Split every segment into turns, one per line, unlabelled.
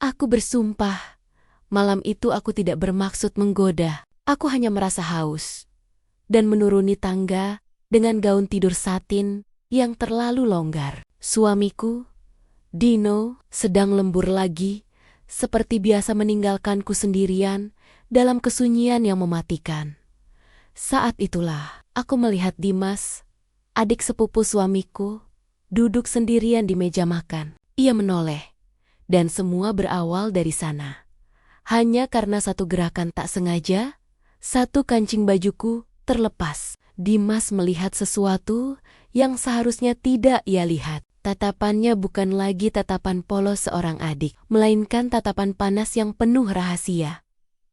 Aku bersumpah, malam itu aku tidak bermaksud menggoda. Aku hanya merasa haus dan menuruni tangga dengan gaun tidur satin yang terlalu longgar. Suamiku, Dino, sedang lembur lagi, seperti biasa meninggalkanku sendirian dalam kesunyian yang mematikan. Saat itulah aku melihat Dimas, adik sepupu suamiku, duduk sendirian di meja makan. Ia menoleh, dan semua berawal dari sana. Hanya karena satu gerakan tak sengaja, satu kancing bajuku terlepas. Dimas melihat sesuatu yang seharusnya tidak ia lihat. Tatapannya bukan lagi tatapan polos seorang adik, melainkan tatapan panas yang penuh rahasia.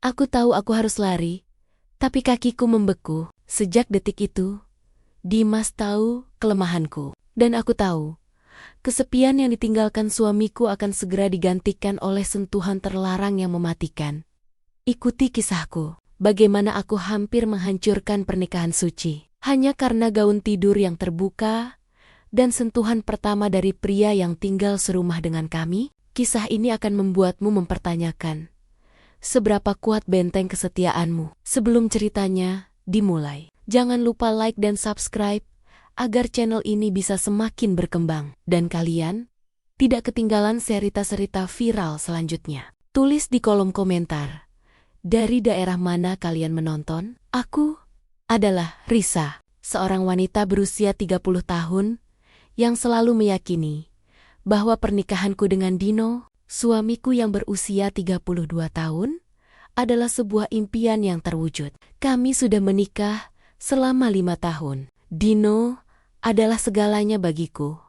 Aku tahu aku harus lari, tapi kakiku membeku. Sejak detik itu, Dimas tahu kelemahanku. Dan aku tahu, kesepian yang ditinggalkan suamiku akan segera digantikan oleh sentuhan terlarang yang mematikan. Ikuti kisahku, bagaimana aku hampir menghancurkan pernikahan suci. Hanya karena gaun tidur yang terbuka dan sentuhan pertama dari pria yang tinggal serumah dengan kami. Kisah ini akan membuatmu mempertanyakan, seberapa kuat benteng kesetiaanmu? Sebelum ceritanya dimulai, jangan lupa like dan subscribe agar channel ini bisa semakin berkembang. Dan kalian tidak ketinggalan cerita-cerita viral selanjutnya. Tulis di kolom komentar, dari daerah mana kalian menonton? Aku adalah Risa, seorang wanita berusia 30 tahun yang selalu meyakini bahwa pernikahanku dengan Dino, suamiku yang berusia 32 tahun, adalah sebuah impian yang terwujud. Kami sudah menikah selama 5 tahun. Dino adalah segalanya bagiku.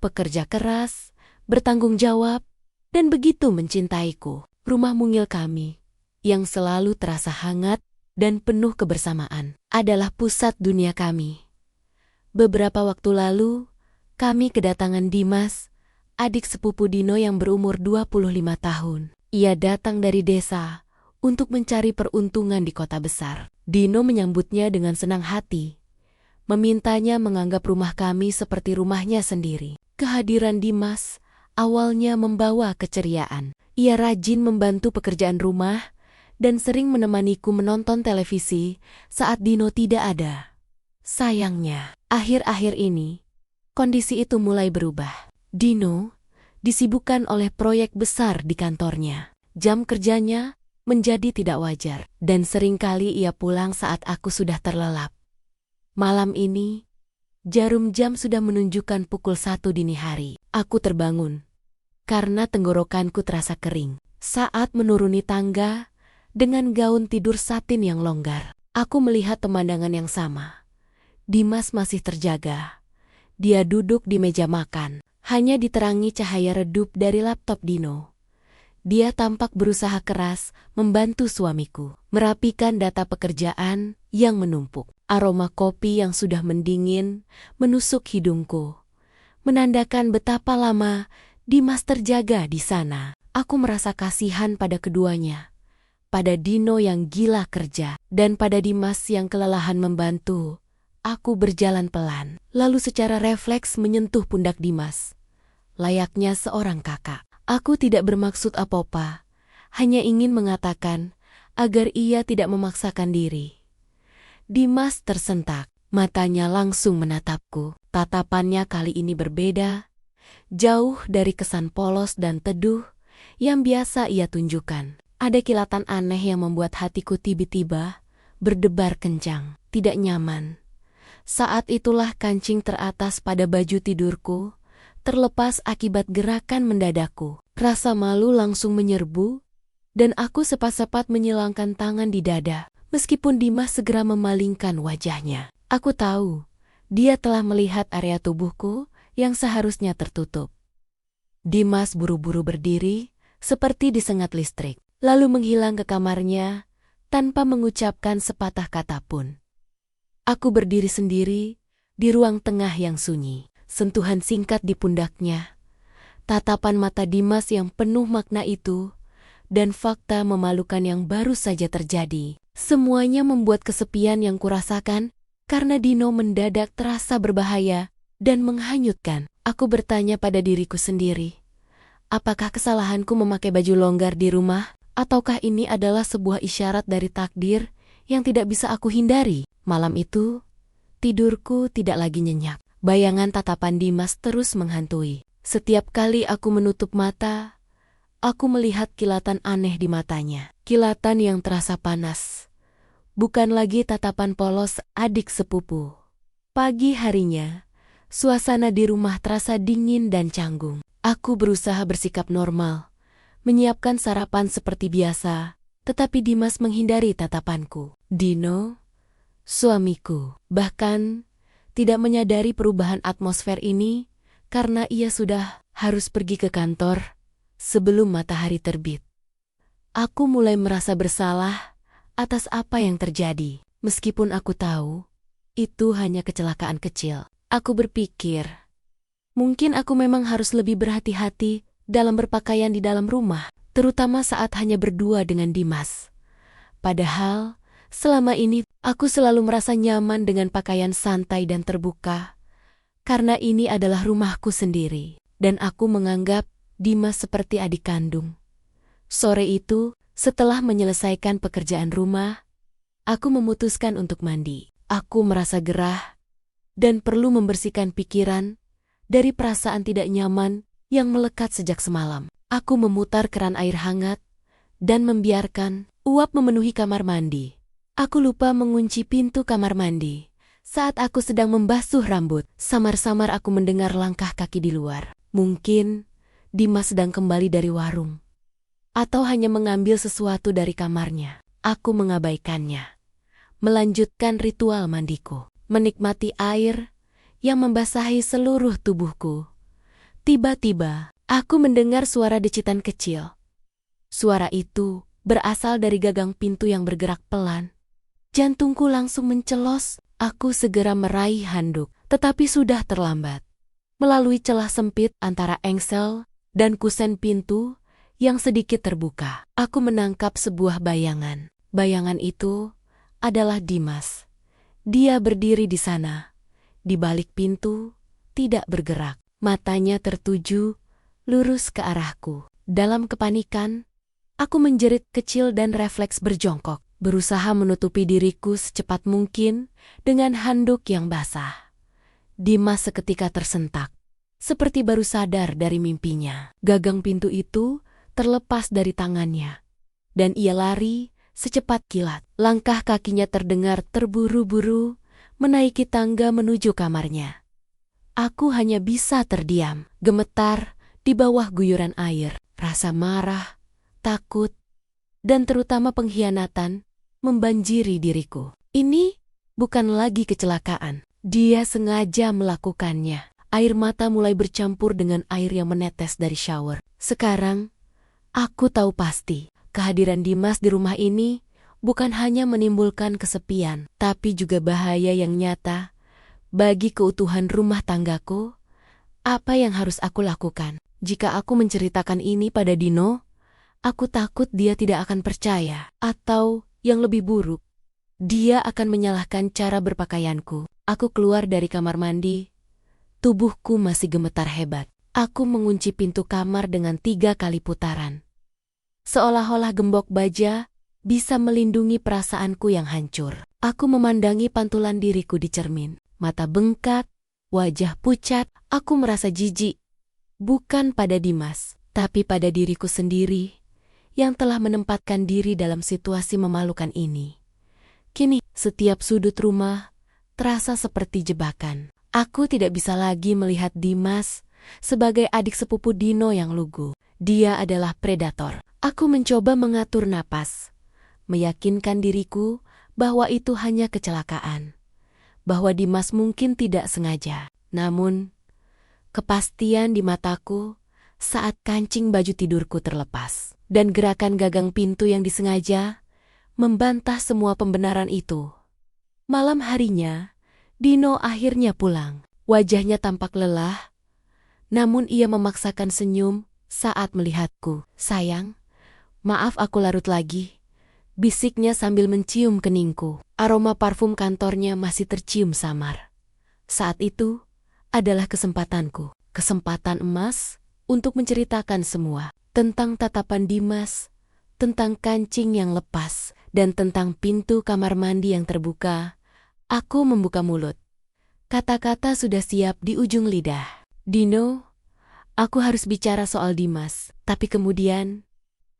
Pekerja keras, bertanggung jawab, dan begitu mencintaiku. Rumah mungil kami, yang selalu terasa hangat dan penuh kebersamaan, adalah pusat dunia kami. Beberapa waktu lalu, kami kedatangan Dimas, adik sepupu Dino yang berumur 25 tahun. Ia datang dari desa untuk mencari peruntungan di kota besar. Dino menyambutnya dengan senang hati, memintanya menganggap rumah kami seperti rumahnya sendiri. Kehadiran Dimas awalnya membawa keceriaan. Ia rajin membantu pekerjaan rumah dan sering menemaniku menonton televisi saat Dino tidak ada. Sayangnya, akhir-akhir ini, kondisi itu mulai berubah. Dino disibukkan oleh proyek besar di kantornya. Jam kerjanya menjadi tidak wajar, dan seringkali ia pulang saat aku sudah terlelap. Malam ini, jarum jam sudah menunjukkan pukul 1 dini hari. Aku terbangun karena tenggorokanku terasa kering. Saat menuruni tangga dengan gaun tidur satin yang longgar, aku melihat pemandangan yang sama. Dimas masih terjaga. Dia duduk di meja makan, hanya diterangi cahaya redup dari laptop Dino. Dia tampak berusaha keras membantu suamiku merapikan data pekerjaan yang menumpuk. Aroma kopi yang sudah mendingin menusuk hidungku, menandakan betapa lama Dimas terjaga di sana. Aku merasa kasihan pada keduanya, pada Dino yang gila kerja, dan pada Dimas yang kelelahan membantu. Aku berjalan pelan, lalu secara refleks menyentuh pundak Dimas. Layaknya seorang kakak, aku tidak bermaksud apa-apa, hanya ingin mengatakan agar ia tidak memaksakan diri. Dimas tersentak, matanya langsung menatapku. Tatapannya kali ini berbeda, jauh dari kesan polos dan teduh yang biasa ia tunjukkan. Ada kilatan aneh yang membuat hatiku tiba-tiba berdebar kencang, tidak nyaman. Saat itulah kancing teratas pada baju tidurku terlepas akibat gerakan mendadakku. Rasa malu langsung menyerbu, dan aku sepat-sepat menyilangkan tangan di dada. Meskipun Dimas segera memalingkan wajahnya, aku tahu dia telah melihat area tubuhku yang seharusnya tertutup. Dimas buru-buru berdiri, seperti disengat listrik, lalu menghilang ke kamarnya tanpa mengucapkan sepatah kata pun. Aku berdiri sendiri di ruang tengah yang sunyi, sentuhan singkat di pundaknya, tatapan mata Dimas yang penuh makna itu, dan fakta memalukan yang baru saja terjadi. Semuanya membuat kesepian yang kurasakan karena Dino mendadak terasa berbahaya dan menghanyutkan. Aku bertanya pada diriku sendiri, Apakah kesalahanku memakai baju longgar di rumah? Ataukah ini adalah sebuah isyarat dari takdir yang tidak bisa aku hindari? Malam itu, tidurku tidak lagi nyenyak. Bayangan tatapan Dimas terus menghantui. Setiap kali aku menutup mata, aku melihat kilatan aneh di matanya. Kilatan yang terasa panas. Bukan lagi tatapan polos adik sepupu. Pagi harinya, suasana di rumah terasa dingin dan canggung. Aku berusaha bersikap normal, menyiapkan sarapan seperti biasa, tetapi Dimas menghindari tatapanku. Dino, suamiku, bahkan tidak menyadari perubahan atmosfer ini karena ia sudah harus pergi ke kantor sebelum matahari terbit. Aku mulai merasa bersalah atas apa yang terjadi. Meskipun aku tahu itu hanya kecelakaan kecil. Aku berpikir, mungkin aku memang harus lebih berhati-hati dalam berpakaian di dalam rumah, terutama saat hanya berdua dengan Dimas. Padahal, selama ini aku selalu merasa nyaman dengan pakaian santai dan terbuka, karena ini adalah rumahku sendiri, dan aku menganggap Dimas seperti adik kandung. Sore itu, setelah menyelesaikan pekerjaan rumah, aku memutuskan untuk mandi. Aku merasa gerah dan perlu membersihkan pikiran dari perasaan tidak nyaman yang melekat sejak semalam. Aku memutar keran air hangat dan membiarkan uap memenuhi kamar mandi. Aku lupa mengunci pintu kamar mandi. Saat aku sedang membasuh rambut, samar-samar aku mendengar langkah kaki di luar. Mungkin Dimas sedang kembali dari warung, atau hanya mengambil sesuatu dari kamarnya. Aku mengabaikannya, melanjutkan ritual mandiku, menikmati air yang membasahi seluruh tubuhku. Tiba-tiba, aku mendengar suara decitan kecil. Suara itu berasal dari gagang pintu yang bergerak pelan. Jantungku langsung mencelos. Aku segera meraih handuk, tetapi sudah terlambat. Melalui celah sempit antara engsel dan kusen pintu yang sedikit terbuka, aku menangkap sebuah bayangan. Bayangan itu adalah Dimas. Dia berdiri di sana, di balik pintu, tidak bergerak. Matanya tertuju lurus ke arahku. Dalam kepanikan, aku menjerit kecil dan refleks berjongkok, berusaha menutupi diriku secepat mungkin dengan handuk yang basah. Dimas seketika tersentak, seperti baru sadar dari mimpinya. Gagang pintu itu terlepas dari tangannya, dan ia lari secepat kilat. Langkah kakinya terdengar terburu-buru menaiki tangga menuju kamarnya. Aku hanya bisa terdiam, gemetar di bawah guyuran air. Rasa marah, takut, dan terutama pengkhianatan membanjiri diriku. Ini bukan lagi kecelakaan. Dia sengaja melakukannya. Air mata mulai bercampur dengan air yang menetes dari shower. Sekarang, aku tahu pasti kehadiran Dimas di rumah ini bukan hanya menimbulkan kesepian, tapi juga bahaya yang nyata bagi keutuhan rumah tanggaku. Apa yang harus aku lakukan? Jika aku menceritakan ini pada Dino, aku takut dia tidak akan percaya, atau yang lebih buruk, dia akan menyalahkan cara berpakaianku. Aku keluar dari kamar mandi. Tubuhku masih gemetar hebat. Aku mengunci pintu kamar dengan 3 kali putaran. Seolah-olah gembok baja bisa melindungi perasaanku yang hancur. Aku memandangi pantulan diriku di cermin. Mata bengkak, wajah pucat. Aku merasa jijik. Bukan pada Dimas, tapi pada diriku sendiri yang telah menempatkan diri dalam situasi memalukan ini. Kini, setiap sudut rumah terasa seperti jebakan. Aku tidak bisa lagi melihat Dimas sebagai adik sepupu Dino yang lugu. Dia adalah predator. Aku mencoba mengatur napas, meyakinkan diriku bahwa itu hanya kecelakaan, bahwa Dimas mungkin tidak sengaja. Namun, kepastian di mataku saat kancing baju tidurku terlepas, dan gerakan gagang pintu yang disengaja membantah semua pembenaran itu. Malam harinya, Dino akhirnya pulang. Wajahnya tampak lelah, namun ia memaksakan senyum saat melihatku. "Sayang, maaf aku larut lagi," bisiknya sambil mencium keningku. Aroma parfum kantornya masih tercium samar. Saat itu adalah kesempatanku, kesempatan emas untuk menceritakan semua tentang tatapan Dimas, tentang kancing yang lepas, dan tentang pintu kamar mandi yang terbuka. Aku membuka mulut. Kata-kata sudah siap di ujung lidah. Dino, aku harus bicara soal Dimas, tapi kemudian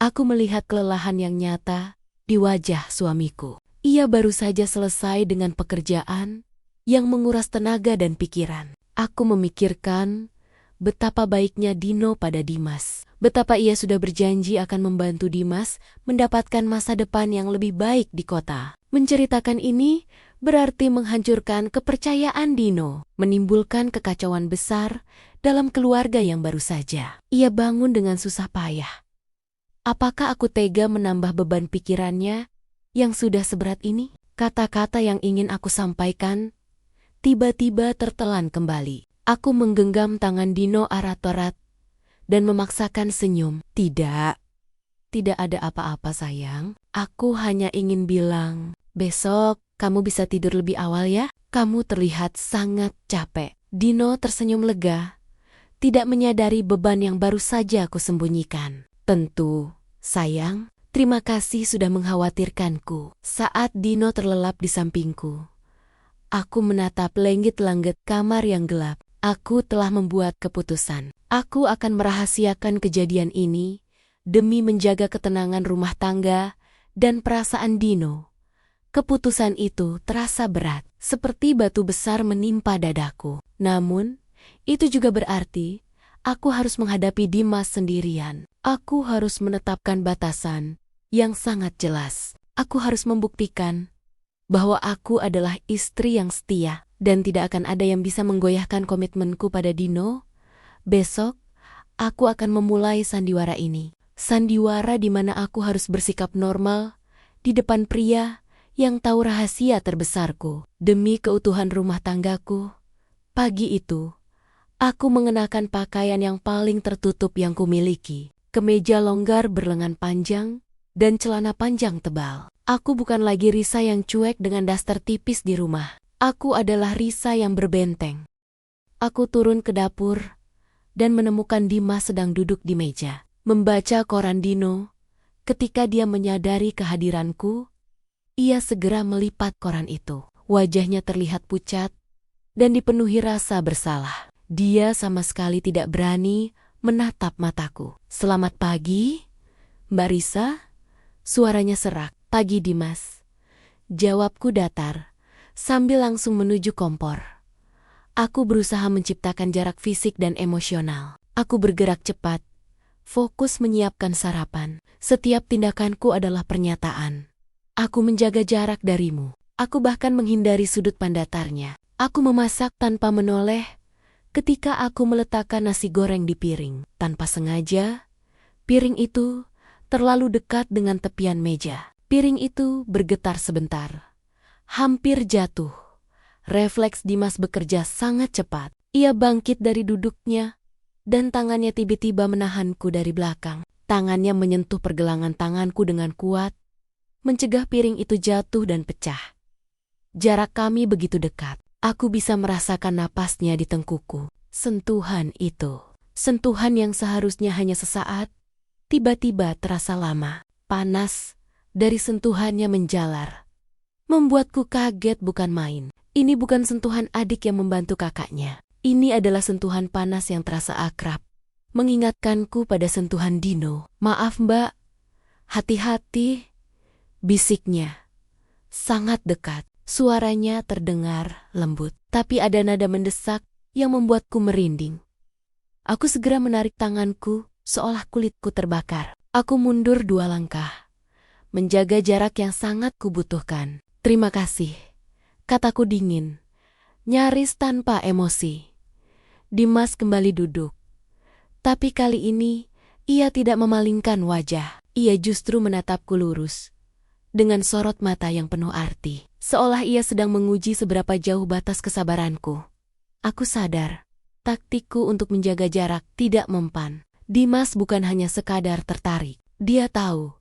aku melihat kelelahan yang nyata di wajah suamiku. Ia baru saja selesai dengan pekerjaan yang menguras tenaga dan pikiran. Aku memikirkan betapa baiknya Dino pada Dimas. Betapa ia sudah berjanji akan membantu Dimas mendapatkan masa depan yang lebih baik di kota. Menceritakan ini berarti menghancurkan kepercayaan Dino, menimbulkan kekacauan besar dalam keluarga yang baru saja ia bangun dengan susah payah. Apakah aku tega menambah beban pikirannya yang sudah seberat ini? Kata-kata yang ingin aku sampaikan tiba-tiba tertelan kembali. Aku menggenggam tangan Dino erat-erat dan memaksakan senyum. Tidak ada apa-apa sayang. Aku hanya ingin bilang, besok kamu bisa tidur lebih awal ya? Kamu terlihat sangat capek. Dino tersenyum lega, tidak menyadari beban yang baru saja aku sembunyikan. Tentu, sayang, terima kasih sudah mengkhawatirkanku. Saat Dino terlelap di sampingku, aku menatap langit-langit kamar yang gelap. Aku telah membuat keputusan. Aku akan merahasiakan kejadian ini demi menjaga ketenangan rumah tangga dan perasaan Dino. Keputusan itu terasa berat, seperti batu besar menimpa dadaku. Namun, itu juga berarti aku harus menghadapi Dimas sendirian. Aku harus menetapkan batasan yang sangat jelas. Aku harus membuktikan bahwa aku adalah istri yang setia dan tidak akan ada yang bisa menggoyahkan komitmenku pada Dino. Besok, aku akan memulai sandiwara ini. Sandiwara di mana aku harus bersikap normal di depan pria yang tahu rahasia terbesarku. Demi keutuhan rumah tanggaku, pagi itu, aku mengenakan pakaian yang paling tertutup yang kumiliki. Kemeja longgar berlengan panjang dan celana panjang tebal. Aku bukan lagi Risa yang cuek dengan daster tipis di rumah. Aku adalah Risa yang berbenteng. Aku turun ke dapur dan menemukan Dimas sedang duduk di meja, membaca koran Dino. Ketika dia menyadari kehadiranku, ia segera melipat koran itu. Wajahnya terlihat pucat dan dipenuhi rasa bersalah. Dia sama sekali tidak berani menatap mataku. Selamat pagi, Mbak Risa. Suaranya serak. Pagi Dimas. Jawabku datar, sambil langsung menuju kompor. Aku berusaha menciptakan jarak fisik dan emosional. Aku bergerak cepat, fokus menyiapkan sarapan. Setiap tindakanku adalah pernyataan. Aku menjaga jarak darimu. Aku bahkan menghindari sudut pandatarnya. Aku memasak tanpa menoleh. Ketika aku meletakkan nasi goreng di piring, tanpa sengaja, piring itu terlalu dekat dengan tepian meja. Piring itu bergetar sebentar, hampir jatuh. Refleks Dimas bekerja sangat cepat. Ia bangkit dari duduknya, dan tangannya tiba-tiba menahanku dari belakang. Tangannya menyentuh pergelangan tanganku dengan kuat, mencegah piring itu jatuh dan pecah. Jarak kami begitu dekat. Aku bisa merasakan napasnya di tengkuku. Sentuhan itu, sentuhan yang seharusnya hanya sesaat, tiba-tiba terasa lama. Panas dari sentuhannya menjalar, membuatku kaget bukan main. Ini bukan sentuhan adik yang membantu kakaknya. Ini adalah sentuhan panas yang terasa akrab, mengingatkanku pada sentuhan Dino. Maaf mbak, hati-hati, bisiknya. Sangat dekat, suaranya terdengar lembut, tapi ada nada mendesak yang membuatku merinding. Aku segera menarik tanganku, seolah kulitku terbakar. Aku mundur 2 langkah, menjaga jarak yang sangat kubutuhkan. Terima kasih, kataku dingin, nyaris tanpa emosi. Dimas kembali duduk, tapi kali ini ia tidak memalingkan wajah. Ia justru menatapku lurus, dengan sorot mata yang penuh arti, seolah ia sedang menguji seberapa jauh batas kesabaranku. Aku sadar, taktikku untuk menjaga jarak tidak mempan. Dimas bukan hanya sekadar tertarik. Dia tahu,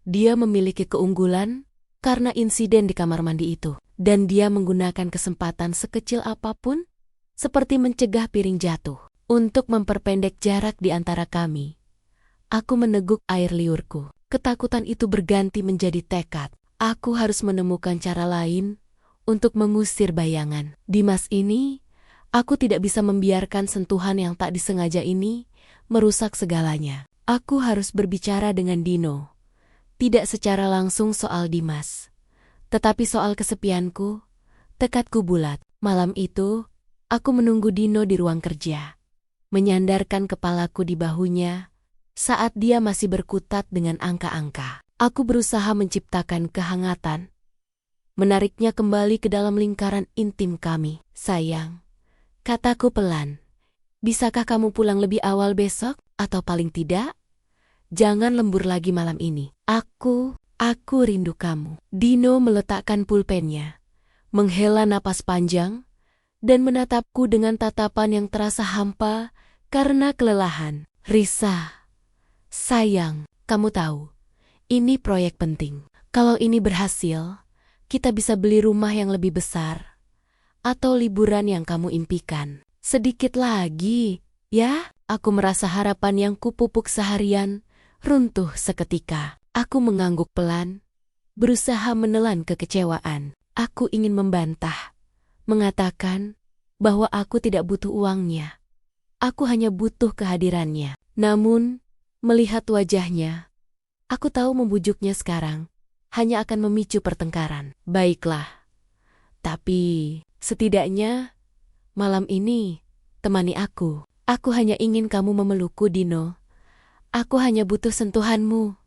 dia memiliki keunggulan karena insiden di kamar mandi itu. Dan dia menggunakan kesempatan sekecil apapun, seperti mencegah piring jatuh, Untuk memperpendek jarak di antara kami, aku meneguk air liurku. Ketakutan itu berganti menjadi tekad. Aku harus menemukan cara lain untuk mengusir bayangan. Dimas ini, aku tidak bisa membiarkan sentuhan yang tak disengaja ini merusak segalanya. Aku harus berbicara dengan Dino. Tidak secara langsung soal Dimas, tetapi soal kesepianku. Tekadku bulat. Malam itu, aku menunggu Dino di ruang kerja, menyandarkan kepalaku di bahunya saat dia masih berkutat dengan angka-angka. Aku berusaha menciptakan kehangatan, menariknya kembali ke dalam lingkaran intim kami. Sayang, kataku pelan, bisakah kamu pulang lebih awal besok? Atau paling tidak, jangan lembur lagi malam ini. Aku rindu kamu. Dino meletakkan pulpennya, menghela napas panjang, dan menatapku dengan tatapan yang terasa hampa karena kelelahan. Risa, sayang, kamu tahu, ini proyek penting. Kalau ini berhasil, kita bisa beli rumah yang lebih besar, atau liburan yang kamu impikan. Sedikit lagi, ya? Aku merasa harapan yang kupupuk seharian runtuh seketika. Aku mengangguk pelan, berusaha menelan kekecewaan. Aku ingin membantah, mengatakan bahwa aku tidak butuh uangnya. Aku hanya butuh kehadirannya. Namun, melihat wajahnya, aku tahu membujuknya sekarang hanya akan memicu pertengkaran. Baiklah, tapi setidaknya malam ini temani aku. Aku hanya ingin kamu memelukku, Dino. Aku hanya butuh sentuhanmu,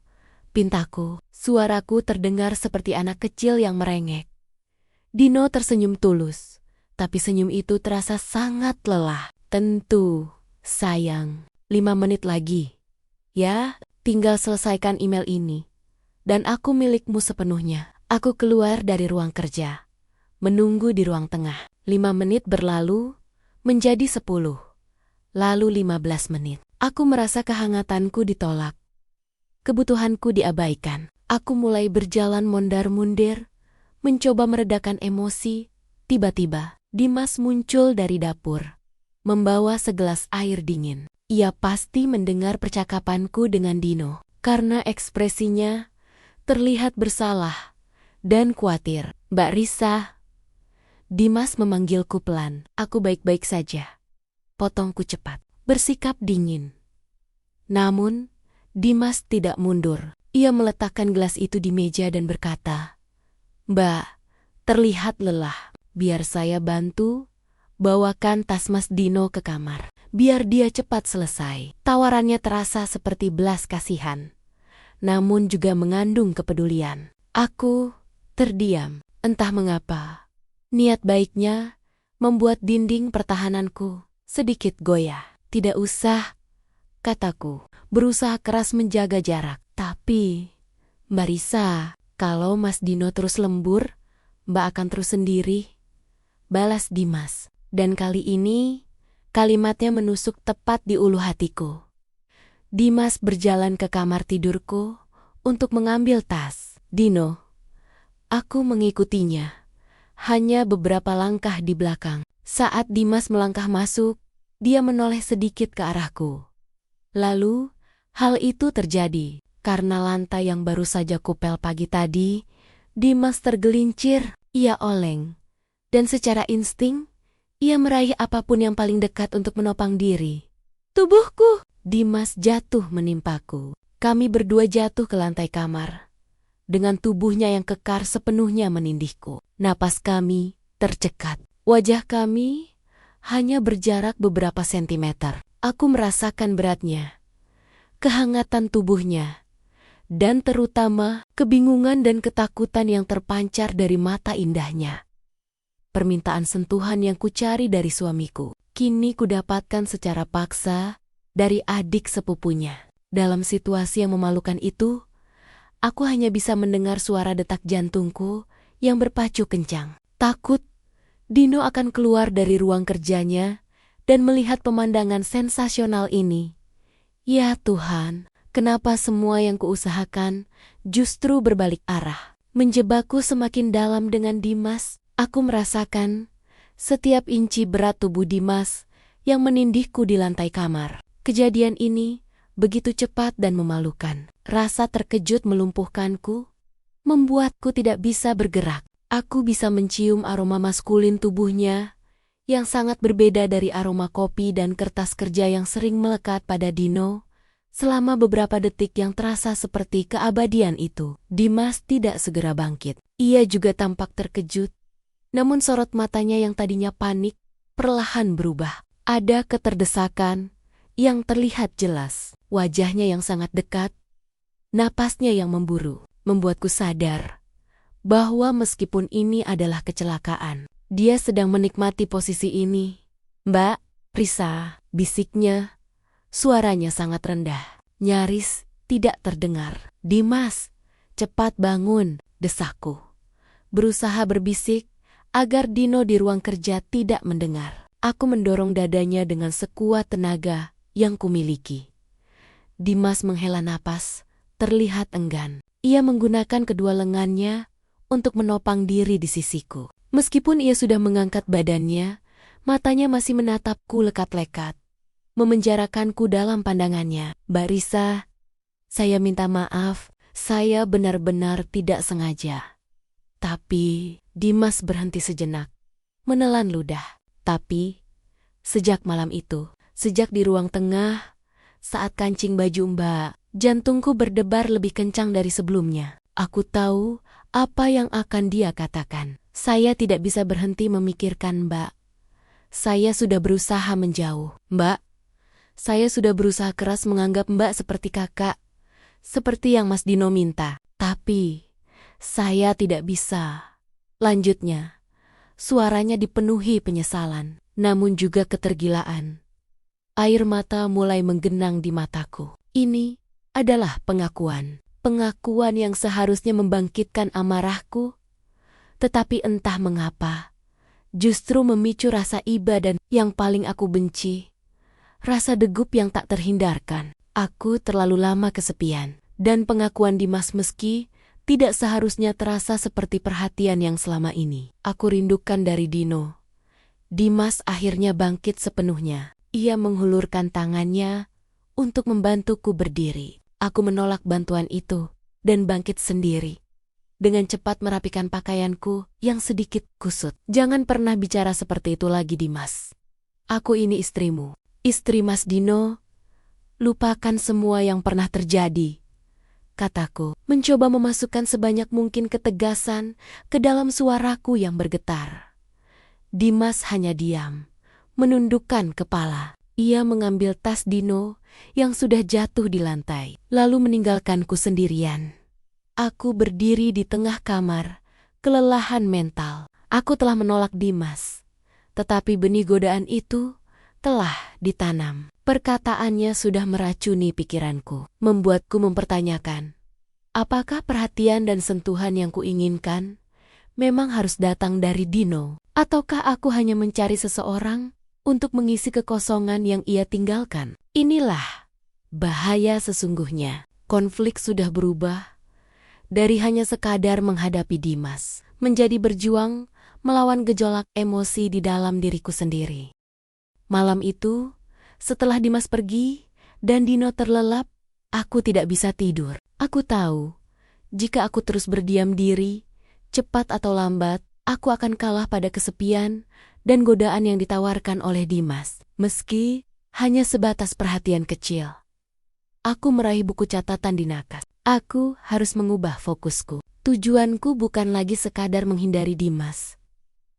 pintaku. Suaraku terdengar seperti anak kecil yang merengek. Dino tersenyum tulus, tapi senyum itu terasa sangat lelah. Tentu, sayang, 5 menit lagi. Ya, tinggal selesaikan email ini, dan aku milikmu sepenuhnya. Aku keluar dari ruang kerja, menunggu di ruang tengah. 5 menit berlalu, menjadi 10, lalu 15 menit. Aku merasa kehangatanku ditolak, kebutuhanku diabaikan. Aku mulai berjalan mondar-mundir, mencoba meredakan emosi. Tiba-tiba, Dimas muncul dari dapur, membawa segelas air dingin. Ia pasti mendengar percakapanku dengan Dino, karena ekspresinya terlihat bersalah dan khawatir. Mbak Risa, Dimas memanggilku pelan. Aku baik-baik saja, potongku cepat, bersikap dingin. Namun, Dimas tidak mundur. Ia meletakkan gelas itu di meja dan berkata, "Mbak, terlihat lelah. Biar saya bantu bawakan tas Mas Dino ke kamar. Biar dia cepat selesai." Tawarannya terasa seperti belas kasihan, namun juga mengandung kepedulian. Aku terdiam. Entah mengapa, niat baiknya membuat dinding pertahananku sedikit goyah. "Tidak usah," kataku, berusaha keras menjaga jarak. "Tapi, Mbak Risa, kalau Mas Dino terus lembur, Mbak akan terus sendiri," balas Dimas. Dan kali ini, kalimatnya menusuk tepat di ulu hatiku. Dimas berjalan ke kamar tidurku untuk mengambil tas. "Dino." Aku mengikutinya, hanya beberapa langkah di belakang. Saat Dimas melangkah masuk, dia menoleh sedikit ke arahku. Lalu, hal itu terjadi karena lantai yang baru saja kupel pagi tadi. Dimas tergelincir, ia oleng, dan secara insting, ia meraih apapun yang paling dekat untuk menopang diri. "Tubuhku!" Dimas jatuh menimpaku. Kami berdua jatuh ke lantai kamar, dengan tubuhnya yang kekar sepenuhnya menindihku. Napas kami tercekat. Wajah kami hanya berjarak beberapa sentimeter. Aku merasakan beratnya, kehangatan tubuhnya, dan terutama kebingungan dan ketakutan yang terpancar dari mata indahnya. Permintaan sentuhan yang kucari dari suamiku, kini kudapatkan secara paksa dari adik sepupunya. Dalam situasi yang memalukan itu, aku hanya bisa mendengar suara detak jantungku yang berpacu kencang. Takut Dino akan keluar dari ruang kerjanya dan melihat pemandangan sensasional ini. Ya Tuhan, kenapa semua yang kuusahakan justru berbalik arah? Menjebakku semakin dalam dengan Dimas. Aku merasakan setiap inci berat tubuh Dimas yang menindihku di lantai kamar. Kejadian ini begitu cepat dan memalukan. Rasa terkejut melumpuhkanku, membuatku tidak bisa bergerak. Aku bisa mencium aroma maskulin tubuhnya yang sangat berbeda dari aroma kopi dan kertas kerja yang sering melekat pada Dino selama beberapa detik yang terasa seperti keabadian itu. Dimas tidak segera bangkit. Ia juga tampak terkejut, namun sorot matanya yang tadinya panik perlahan berubah. Ada keterdesakan yang terlihat jelas. Wajahnya yang sangat dekat, napasnya yang memburu, membuatku sadar bahwa meskipun ini adalah kecelakaan, dia sedang menikmati posisi ini. "Mbak Risa," bisiknya. Suaranya sangat rendah, nyaris tidak terdengar. "Dimas, cepat bangun," desakku. Berusaha berbisik agar Dino di ruang kerja tidak mendengar. Aku mendorong dadanya dengan sekuat tenaga yang kumiliki. Dimas menghela napas, terlihat enggan. Ia menggunakan kedua lengannya untuk menopang diri di sisiku. Meskipun ia sudah mengangkat badannya, matanya masih menatapku lekat-lekat, memenjarakanku dalam pandangannya. "Mbak Risa, saya minta maaf, saya benar-benar tidak sengaja." Tapi Dimas berhenti sejenak, menelan ludah. "Tapi, sejak malam itu, sejak di ruang tengah, saat kancing baju Mbak, jantungku berdebar lebih kencang dari sebelumnya. Aku tahu apa yang akan dia katakan. Saya tidak bisa berhenti memikirkan Mbak. Saya sudah berusaha menjauh. Mbak, saya sudah berusaha keras menganggap Mbak seperti kakak, seperti yang Mas Dino minta. Tapi, saya tidak bisa." Lanjutnya, suaranya dipenuhi penyesalan, namun juga ketergilaan. Air mata mulai menggenang di mataku. Ini adalah pengakuan. Pengakuan yang seharusnya membangkitkan amarahku, tetapi entah mengapa, justru memicu rasa iba dan yang paling aku benci, rasa degup yang tak terhindarkan. Aku terlalu lama kesepian, dan pengakuan Dimas meski tidak seharusnya terasa seperti perhatian yang selama ini aku rindukan dari Dino. Dimas akhirnya bangkit sepenuhnya. Ia menghulurkan tangannya untuk membantuku berdiri. Aku menolak bantuan itu dan bangkit sendiri. Dengan cepat merapikan pakaianku yang sedikit kusut. "Jangan pernah bicara seperti itu lagi, Dimas. Aku ini istrimu, istri Mas Dino. Lupakan semua yang pernah terjadi," kataku, mencoba memasukkan sebanyak mungkin ketegasan ke dalam suaraku yang bergetar. Dimas hanya diam, menundukkan kepala. Ia mengambil tas Dino yang sudah jatuh di lantai, lalu meninggalkanku sendirian. Aku berdiri di tengah kamar, kelelahan mental. Aku telah menolak Dimas, tetapi benih godaan itu telah ditanam. Perkataannya sudah meracuni pikiranku, membuatku mempertanyakan, apakah perhatian dan sentuhan yang kuinginkan memang harus datang dari Dino, ataukah aku hanya mencari seseorang untuk mengisi kekosongan yang ia tinggalkan? Inilah bahaya sesungguhnya. Konflik sudah berubah dari hanya sekadar menghadapi Dimas, menjadi berjuang melawan gejolak emosi di dalam diriku sendiri. Malam itu, setelah Dimas pergi dan Dino terlelap, aku tidak bisa tidur. Aku tahu, jika aku terus berdiam diri, cepat atau lambat, aku akan kalah pada kesepian dan godaan yang ditawarkan oleh Dimas. Meski hanya sebatas perhatian kecil. Aku meraih buku catatan di nakas. Aku harus mengubah fokusku. Tujuanku bukan lagi sekadar menghindari Dimas,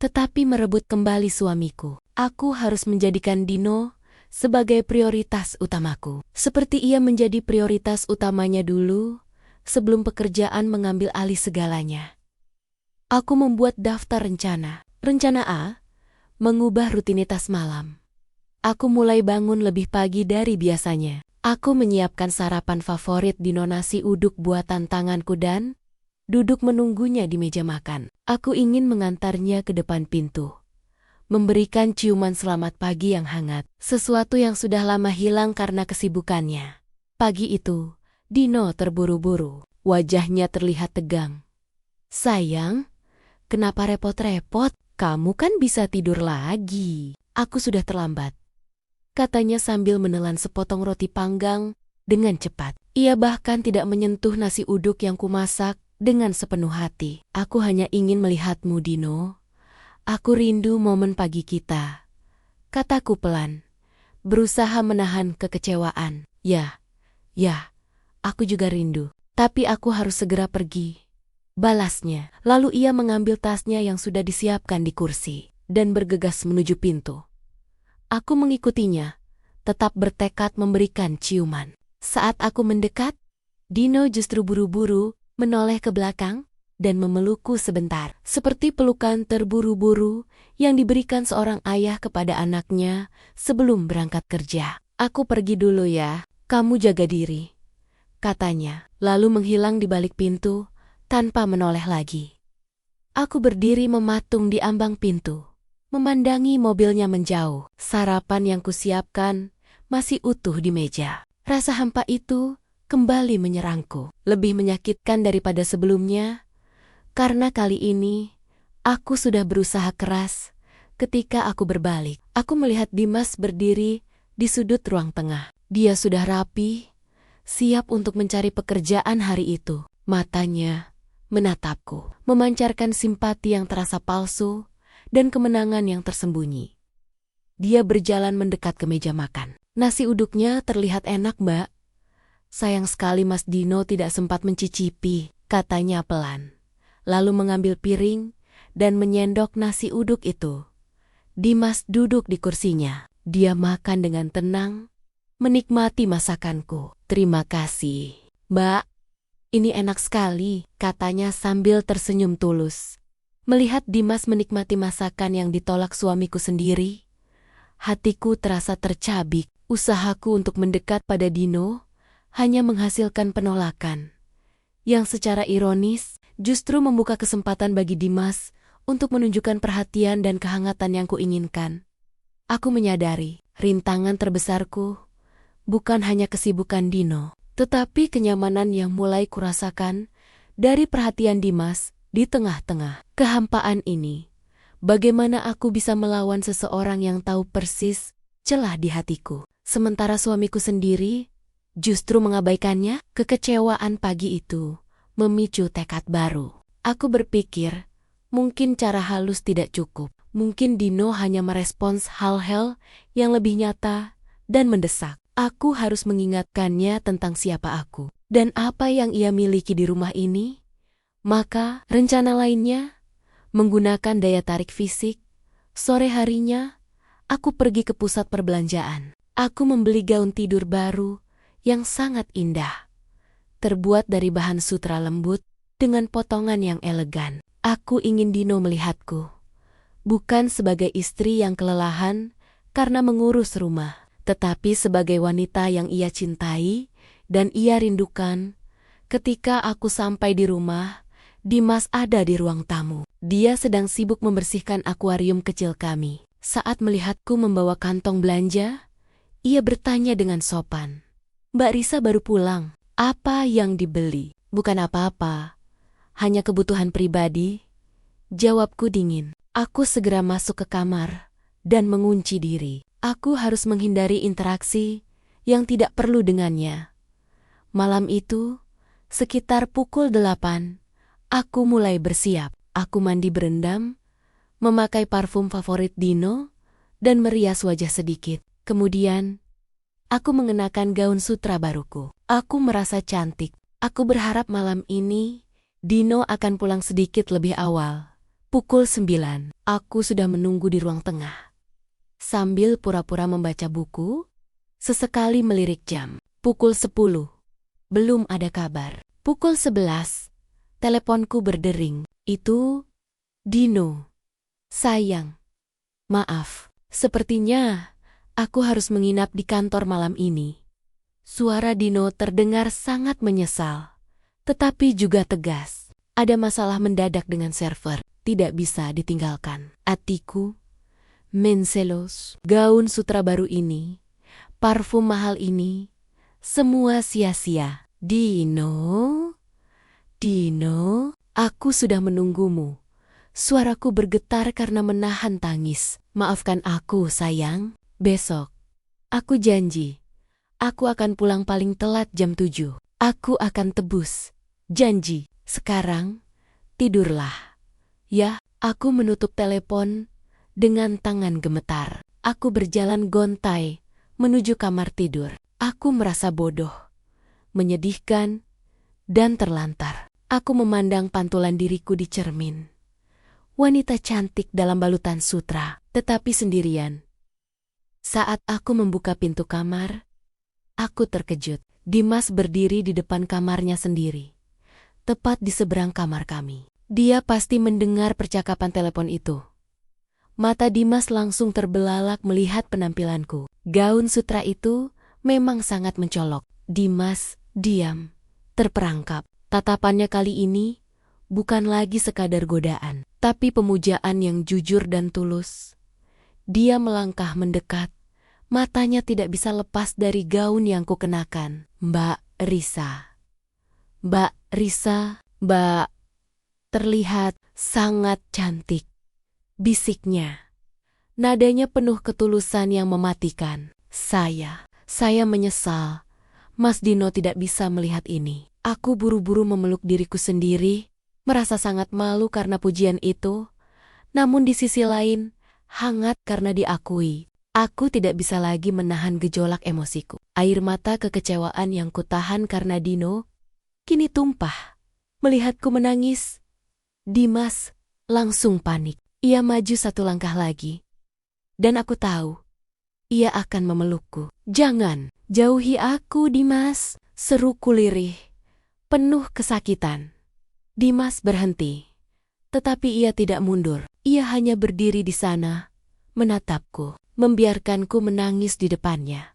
tetapi merebut kembali suamiku. Aku harus menjadikan Dino sebagai prioritas utamaku, seperti ia menjadi prioritas utamanya dulu sebelum pekerjaan mengambil alih segalanya. Aku membuat daftar rencana. Rencana A, mengubah rutinitas malam. Aku mulai bangun lebih pagi dari biasanya. Aku menyiapkan sarapan favorit Dino, nasi uduk buatan tanganku, dan duduk menunggunya di meja makan. Aku ingin mengantarnya ke depan pintu, memberikan ciuman selamat pagi yang hangat, sesuatu yang sudah lama hilang karena kesibukannya. Pagi itu, Dino terburu-buru, wajahnya terlihat tegang. "Sayang, kenapa repot-repot? Kamu kan bisa tidur lagi." "Aku sudah terlambat. katanya sambil menelan sepotong roti panggang dengan cepat. Ia bahkan tidak menyentuh nasi uduk yang kumasak dengan sepenuh hati. Aku hanya ingin melihatmu, Dino. Aku rindu momen pagi kita, kataku pelan, berusaha menahan kekecewaan. Ya, aku juga rindu. Tapi aku harus segera pergi, balasnya. Lalu ia mengambil tasnya yang sudah disiapkan di kursi dan bergegas menuju pintu. Aku mengikutinya, tetap bertekad memberikan ciuman. Saat aku mendekat, Dino justru buru-buru menoleh ke belakang dan memelukku sebentar, seperti pelukan terburu-buru yang diberikan seorang ayah kepada anaknya sebelum berangkat kerja. Aku pergi dulu ya, kamu jaga diri, katanya, lalu menghilang di balik pintu tanpa menoleh lagi. Aku berdiri mematung di ambang pintu, memandangi mobilnya menjauh. Sarapan yang kusiapkan masih utuh di meja. Rasa hampa itu kembali menyerangku, lebih menyakitkan daripada sebelumnya, karena kali ini aku sudah berusaha keras. Ketika aku berbalik, aku melihat Dimas berdiri di sudut ruang tengah. Dia sudah rapi, siap untuk mencari pekerjaan hari itu. Matanya menatapku, memancarkan simpati yang terasa palsu dan kemenangan yang tersembunyi. Dia berjalan mendekat ke meja makan. Nasi uduknya terlihat enak, Mbak. Sayang sekali Mas Dino tidak sempat mencicipi, katanya pelan. Lalu mengambil piring dan menyendok nasi uduk itu. Dimas duduk di kursinya. Dia makan dengan tenang, menikmati masakanku. Terima kasih, Mbak. Ini enak sekali, katanya sambil tersenyum tulus. Melihat Dimas menikmati masakan yang ditolak suamiku sendiri, hatiku terasa tercabik. Usahaku untuk mendekat pada Dino hanya menghasilkan penolakan, yang secara ironis justru membuka kesempatan bagi Dimas untuk menunjukkan perhatian dan kehangatan yang kuinginkan. Aku menyadari, rintangan terbesarku bukan hanya kesibukan Dino, tetapi kenyamanan yang mulai kurasakan dari perhatian Dimas di tengah-tengah kehampaan ini. Bagaimana aku bisa melawan seseorang yang tahu persis celah di hatiku, sementara suamiku sendiri justru mengabaikannya? Kekecewaan pagi itu memicu tekad baru. Aku berpikir, mungkin cara halus tidak cukup. Mungkin Dino hanya merespons hal-hal yang lebih nyata dan mendesak. Aku harus mengingatkannya tentang siapa aku dan apa yang ia miliki di rumah ini. Maka, rencana lainnya, menggunakan daya tarik fisik, sore harinya, aku pergi ke pusat perbelanjaan. Aku membeli gaun tidur baru yang sangat indah, terbuat dari bahan sutra lembut dengan potongan yang elegan. Aku ingin Dino melihatku, bukan sebagai istri yang kelelahan karena mengurus rumah, tetapi sebagai wanita yang ia cintai dan ia rindukan. Ketika aku sampai di rumah, Dimas ada di ruang tamu. Dia sedang sibuk membersihkan akuarium kecil kami. Saat melihatku membawa kantong belanja, ia bertanya dengan sopan, "Mbak Risa baru pulang. Apa yang dibeli?" "Bukan apa-apa, hanya kebutuhan pribadi," jawabku dingin. Aku segera masuk ke kamar dan mengunci diri. Aku harus menghindari interaksi yang tidak perlu dengannya. Malam itu, sekitar pukul 8, aku mulai bersiap. Aku mandi berendam, memakai parfum favorit Dino, dan merias wajah sedikit. Kemudian, aku mengenakan gaun sutra baruku. Aku merasa cantik. Aku berharap malam ini Dino akan pulang sedikit lebih awal. Pukul 9, aku sudah menunggu di ruang tengah. Sambil pura-pura membaca buku, sesekali melirik jam. Pukul 10, belum ada kabar. Pukul 11, teleponku berdering. Itu Dino. "Sayang, maaf. Sepertinya aku harus menginap di kantor malam ini." Suara Dino terdengar sangat menyesal, tetapi juga tegas. Ada masalah mendadak dengan server, tidak bisa ditinggalkan. Hatiku menselos. Gaun sutra baru ini, parfum mahal ini, semua sia-sia. Dino, aku sudah menunggumu. Suaraku bergetar karena menahan tangis. "Maafkan aku, sayang. Besok Aku janji. Aku akan pulang paling telat jam 7. Aku akan tebus. Janji. Sekarang, tidurlah. Ya, aku menutup telepon dengan tangan gemetar. Aku berjalan gontai menuju kamar tidur. Aku merasa bodoh, menyedihkan, dan terlantar. Aku memandang pantulan diriku di cermin. Wanita cantik dalam balutan sutra, tetapi sendirian. Saat aku membuka pintu kamar, aku terkejut. Dimas berdiri di depan kamarnya sendiri, tepat di seberang kamar kami. Dia pasti mendengar percakapan telepon itu. Mata Dimas langsung terbelalak melihat penampilanku. Gaun sutra itu memang sangat mencolok. Dimas diam, terperangkap. Tatapannya kali ini bukan lagi sekadar godaan, tapi pemujaan yang jujur dan tulus. Dia melangkah mendekat. Matanya tidak bisa lepas dari gaun yang kukenakan. Mbak Risa. Mbak Risa, Mbak, terlihat sangat cantik, bisiknya. Nadanya penuh ketulusan yang mematikan. Saya menyesal. Mas Dino tidak bisa melihat ini. Aku buru-buru memeluk diriku sendiri, merasa sangat malu karena pujian itu. Namun di sisi lain, hangat karena diakui. Aku tidak bisa lagi menahan gejolak emosiku. Air mata kekecewaan yang kutahan karena Dino kini tumpah. Melihatku menangis, Dimas langsung panik. Ia maju satu langkah lagi. Dan aku tahu, ia akan memelukku. Jangan, jauhi aku Dimas, seruku lirih, penuh kesakitan. Dimas berhenti, tetapi ia tidak mundur. Ia hanya berdiri di sana, menatapku, membiarkanku menangis di depannya.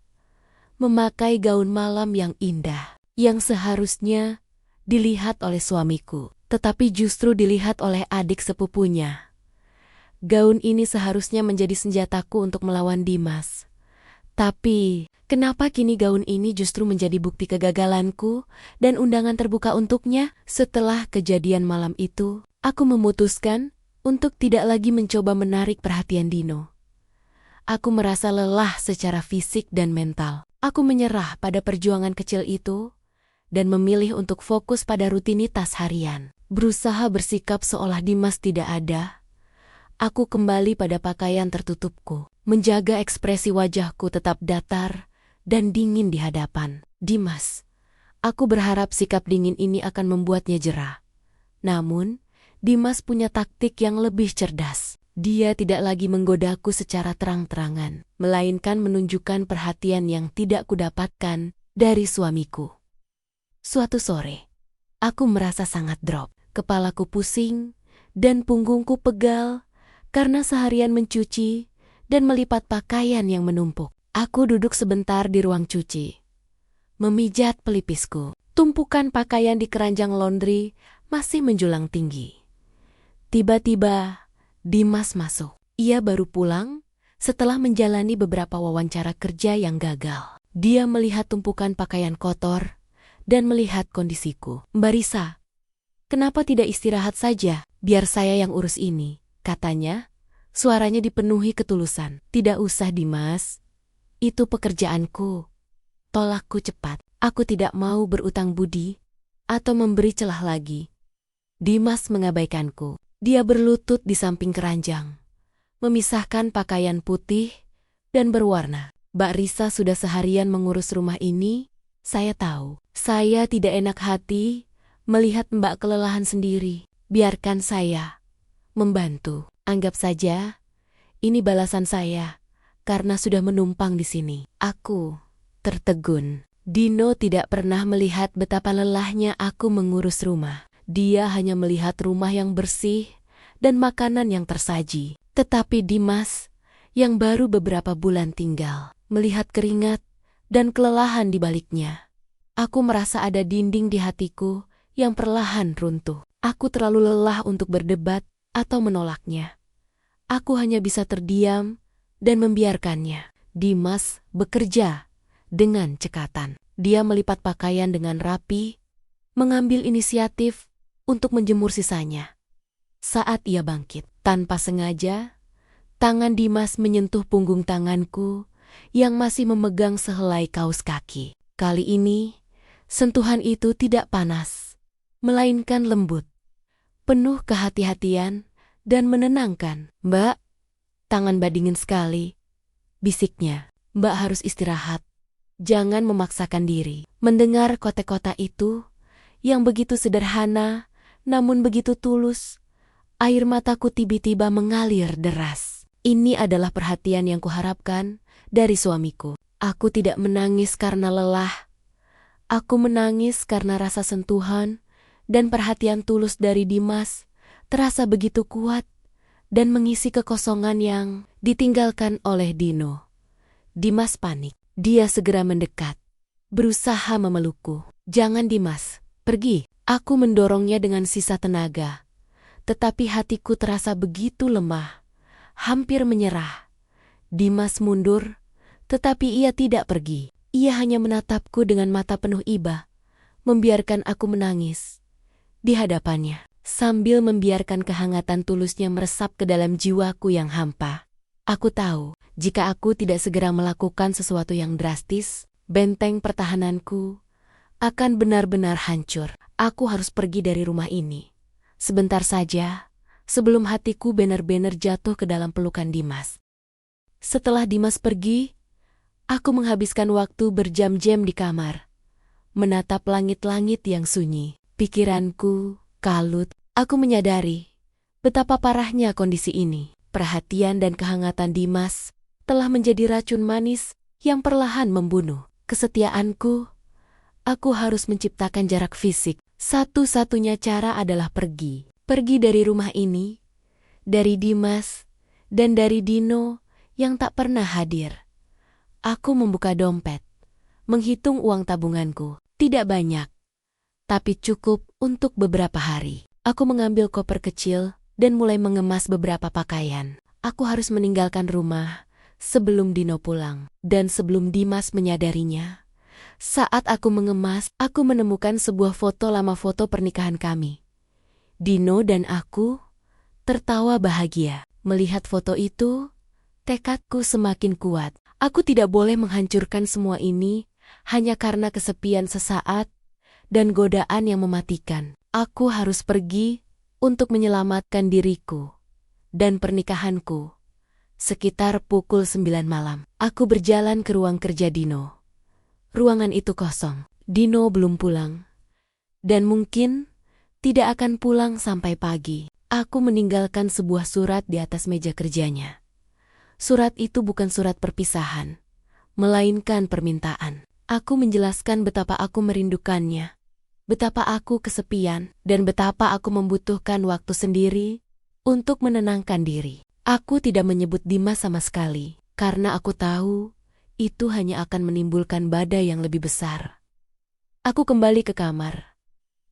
Memakai gaun malam yang indah, yang seharusnya dilihat oleh suamiku, tetapi justru dilihat oleh adik sepupunya. Gaun ini seharusnya menjadi senjataku untuk melawan Dimas. Tapi, kenapa kini gaun ini justru menjadi bukti kegagalanku dan undangan terbuka untuknya? Setelah kejadian malam itu, aku memutuskan untuk tidak lagi mencoba menarik perhatian Dino. Aku merasa lelah secara fisik dan mental. Aku menyerah pada perjuangan kecil itu dan memilih untuk fokus pada rutinitas harian. Berusaha bersikap seolah Dimas tidak ada. Aku kembali pada pakaian tertutupku, menjaga ekspresi wajahku tetap datar dan dingin di hadapan Dimas. Aku berharap sikap dingin ini akan membuatnya jera. Namun, Dimas punya taktik yang lebih cerdas. Dia tidak lagi menggodaku secara terang-terangan, melainkan menunjukkan perhatian yang tidak kudapatkan dari suamiku. Suatu sore, aku merasa sangat drop. Kepalaku pusing dan punggungku pegal karena seharian mencuci dan melipat pakaian yang menumpuk. Aku duduk sebentar di ruang cuci, memijat pelipisku. Tumpukan pakaian di keranjang laundry masih menjulang tinggi. Tiba-tiba, Dimas masuk. Ia baru pulang setelah menjalani beberapa wawancara kerja yang gagal. Dia melihat tumpukan pakaian kotor dan melihat kondisiku. Mbak Risa, kenapa tidak istirahat saja? Biar saya yang urus ini, katanya. Suaranya dipenuhi ketulusan. Tidak usah Dimas, itu pekerjaanku. Tolakku cepat. Aku tidak mau berutang budi atau memberi celah lagi. Dimas mengabaikanku. Dia berlutut di samping keranjang, memisahkan pakaian putih dan berwarna. Mbak Risa sudah seharian mengurus rumah ini. Saya tahu. Saya tidak enak hati melihat Mbak kelelahan sendiri. Biarkan saya membantu. Anggap saja ini balasan saya karena sudah menumpang di sini. Aku tertegun. Dino tidak pernah melihat betapa lelahnya aku mengurus rumah. Dia hanya melihat rumah yang bersih dan makanan yang tersaji. Tetapi Dimas, yang baru beberapa bulan tinggal, melihat keringat dan kelelahan di baliknya. Aku merasa ada dinding di hatiku yang perlahan runtuh. Aku terlalu lelah untuk berdebat atau menolaknya. Aku hanya bisa terdiam dan membiarkannya. Dimas bekerja dengan cekatan. Dia melipat pakaian dengan rapi, mengambil inisiatif untuk menjemur sisanya. Saat ia bangkit, tanpa sengaja, tangan Dimas menyentuh punggung tanganku yang masih memegang sehelai kaos kaki. Kali ini, sentuhan itu tidak panas, melainkan lembut, penuh kehati-hatian dan menenangkan. "Mbak, tangan Mbak dingin sekali," bisiknya. "Mbak harus istirahat. Jangan memaksakan diri." Mendengar kotak-kotak itu, yang begitu sederhana, namun begitu tulus, air mataku tiba-tiba mengalir deras. Ini adalah perhatian yang kuharapkan dari suamiku. Aku tidak menangis karena lelah. Aku menangis karena rasa sentuhan dan perhatian tulus dari Dimas terasa begitu kuat dan mengisi kekosongan yang ditinggalkan oleh Dino. Dimas panik. Dia segera mendekat, berusaha memelukku. "Jangan Dimas, pergi." Aku mendorongnya dengan sisa tenaga, tetapi hatiku terasa begitu lemah, hampir menyerah. Dimas mundur, tetapi ia tidak pergi. Ia hanya menatapku dengan mata penuh iba, membiarkan aku menangis di hadapannya, sambil membiarkan kehangatan tulusnya meresap ke dalam jiwaku yang hampa. Aku tahu, jika aku tidak segera melakukan sesuatu yang drastis, benteng pertahananku akan benar-benar hancur. Aku harus pergi dari rumah ini, sebentar saja, sebelum hatiku benar-benar jatuh ke dalam pelukan Dimas. Setelah Dimas pergi, aku menghabiskan waktu berjam-jam di kamar, menatap langit-langit yang sunyi. Pikiranku kalut. Aku menyadari betapa parahnya kondisi ini. Perhatian dan kehangatan Dimas telah menjadi racun manis yang perlahan membunuh kesetiaanku. Aku harus menciptakan jarak fisik. Satu-satunya cara adalah pergi. Pergi dari rumah ini, dari Dimas, dan dari Dino yang tak pernah hadir. Aku membuka dompet, menghitung uang tabunganku. Tidak banyak, tapi cukup untuk beberapa hari. Aku mengambil koper kecil dan mulai mengemas beberapa pakaian. Aku harus meninggalkan rumah sebelum Dino pulang. Dan sebelum Dimas menyadarinya, saat aku mengemas, aku menemukan sebuah foto lama, foto pernikahan kami. Dino dan aku tertawa bahagia. Melihat foto itu, tekadku semakin kuat. Aku tidak boleh menghancurkan semua ini hanya karena kesepian sesaat dan godaan yang mematikan. Aku harus pergi untuk menyelamatkan diriku dan pernikahanku. Sekitar pukul 9 malam, aku berjalan ke ruang kerja Dino. Ruangan itu kosong. Dino belum pulang, dan mungkin tidak akan pulang sampai pagi. Aku meninggalkan sebuah surat di atas meja kerjanya. Surat itu bukan surat perpisahan, melainkan permintaan. Aku menjelaskan betapa aku merindukannya, betapa aku kesepian, dan betapa aku membutuhkan waktu sendiri untuk menenangkan diri. Aku tidak menyebut Dimas sama sekali, karena aku tahu itu hanya akan menimbulkan badai yang lebih besar. Aku kembali ke kamar,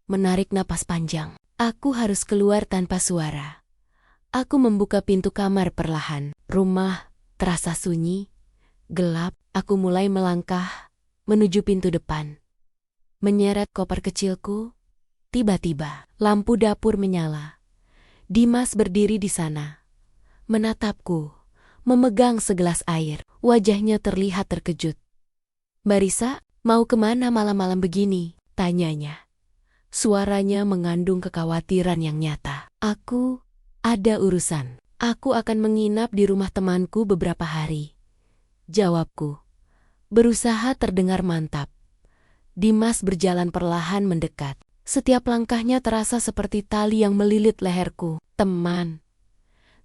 menarik napas panjang. Aku harus keluar tanpa suara. Aku membuka pintu kamar perlahan. Rumah terasa sunyi, gelap. Aku mulai melangkah menuju pintu depan. Menyeret koper kecilku, tiba-tiba lampu dapur menyala. Dimas berdiri di sana, menatapku, memegang segelas air. Wajahnya terlihat terkejut. "Mbak Risa, mau kemana malam-malam begini?" tanyanya. Suaranya mengandung kekhawatiran yang nyata. "Aku ada urusan. Aku akan menginap di rumah temanku beberapa hari," jawabku, berusaha terdengar mantap. Dimas berjalan perlahan mendekat. Setiap langkahnya terasa seperti tali yang melilit leherku. "Teman.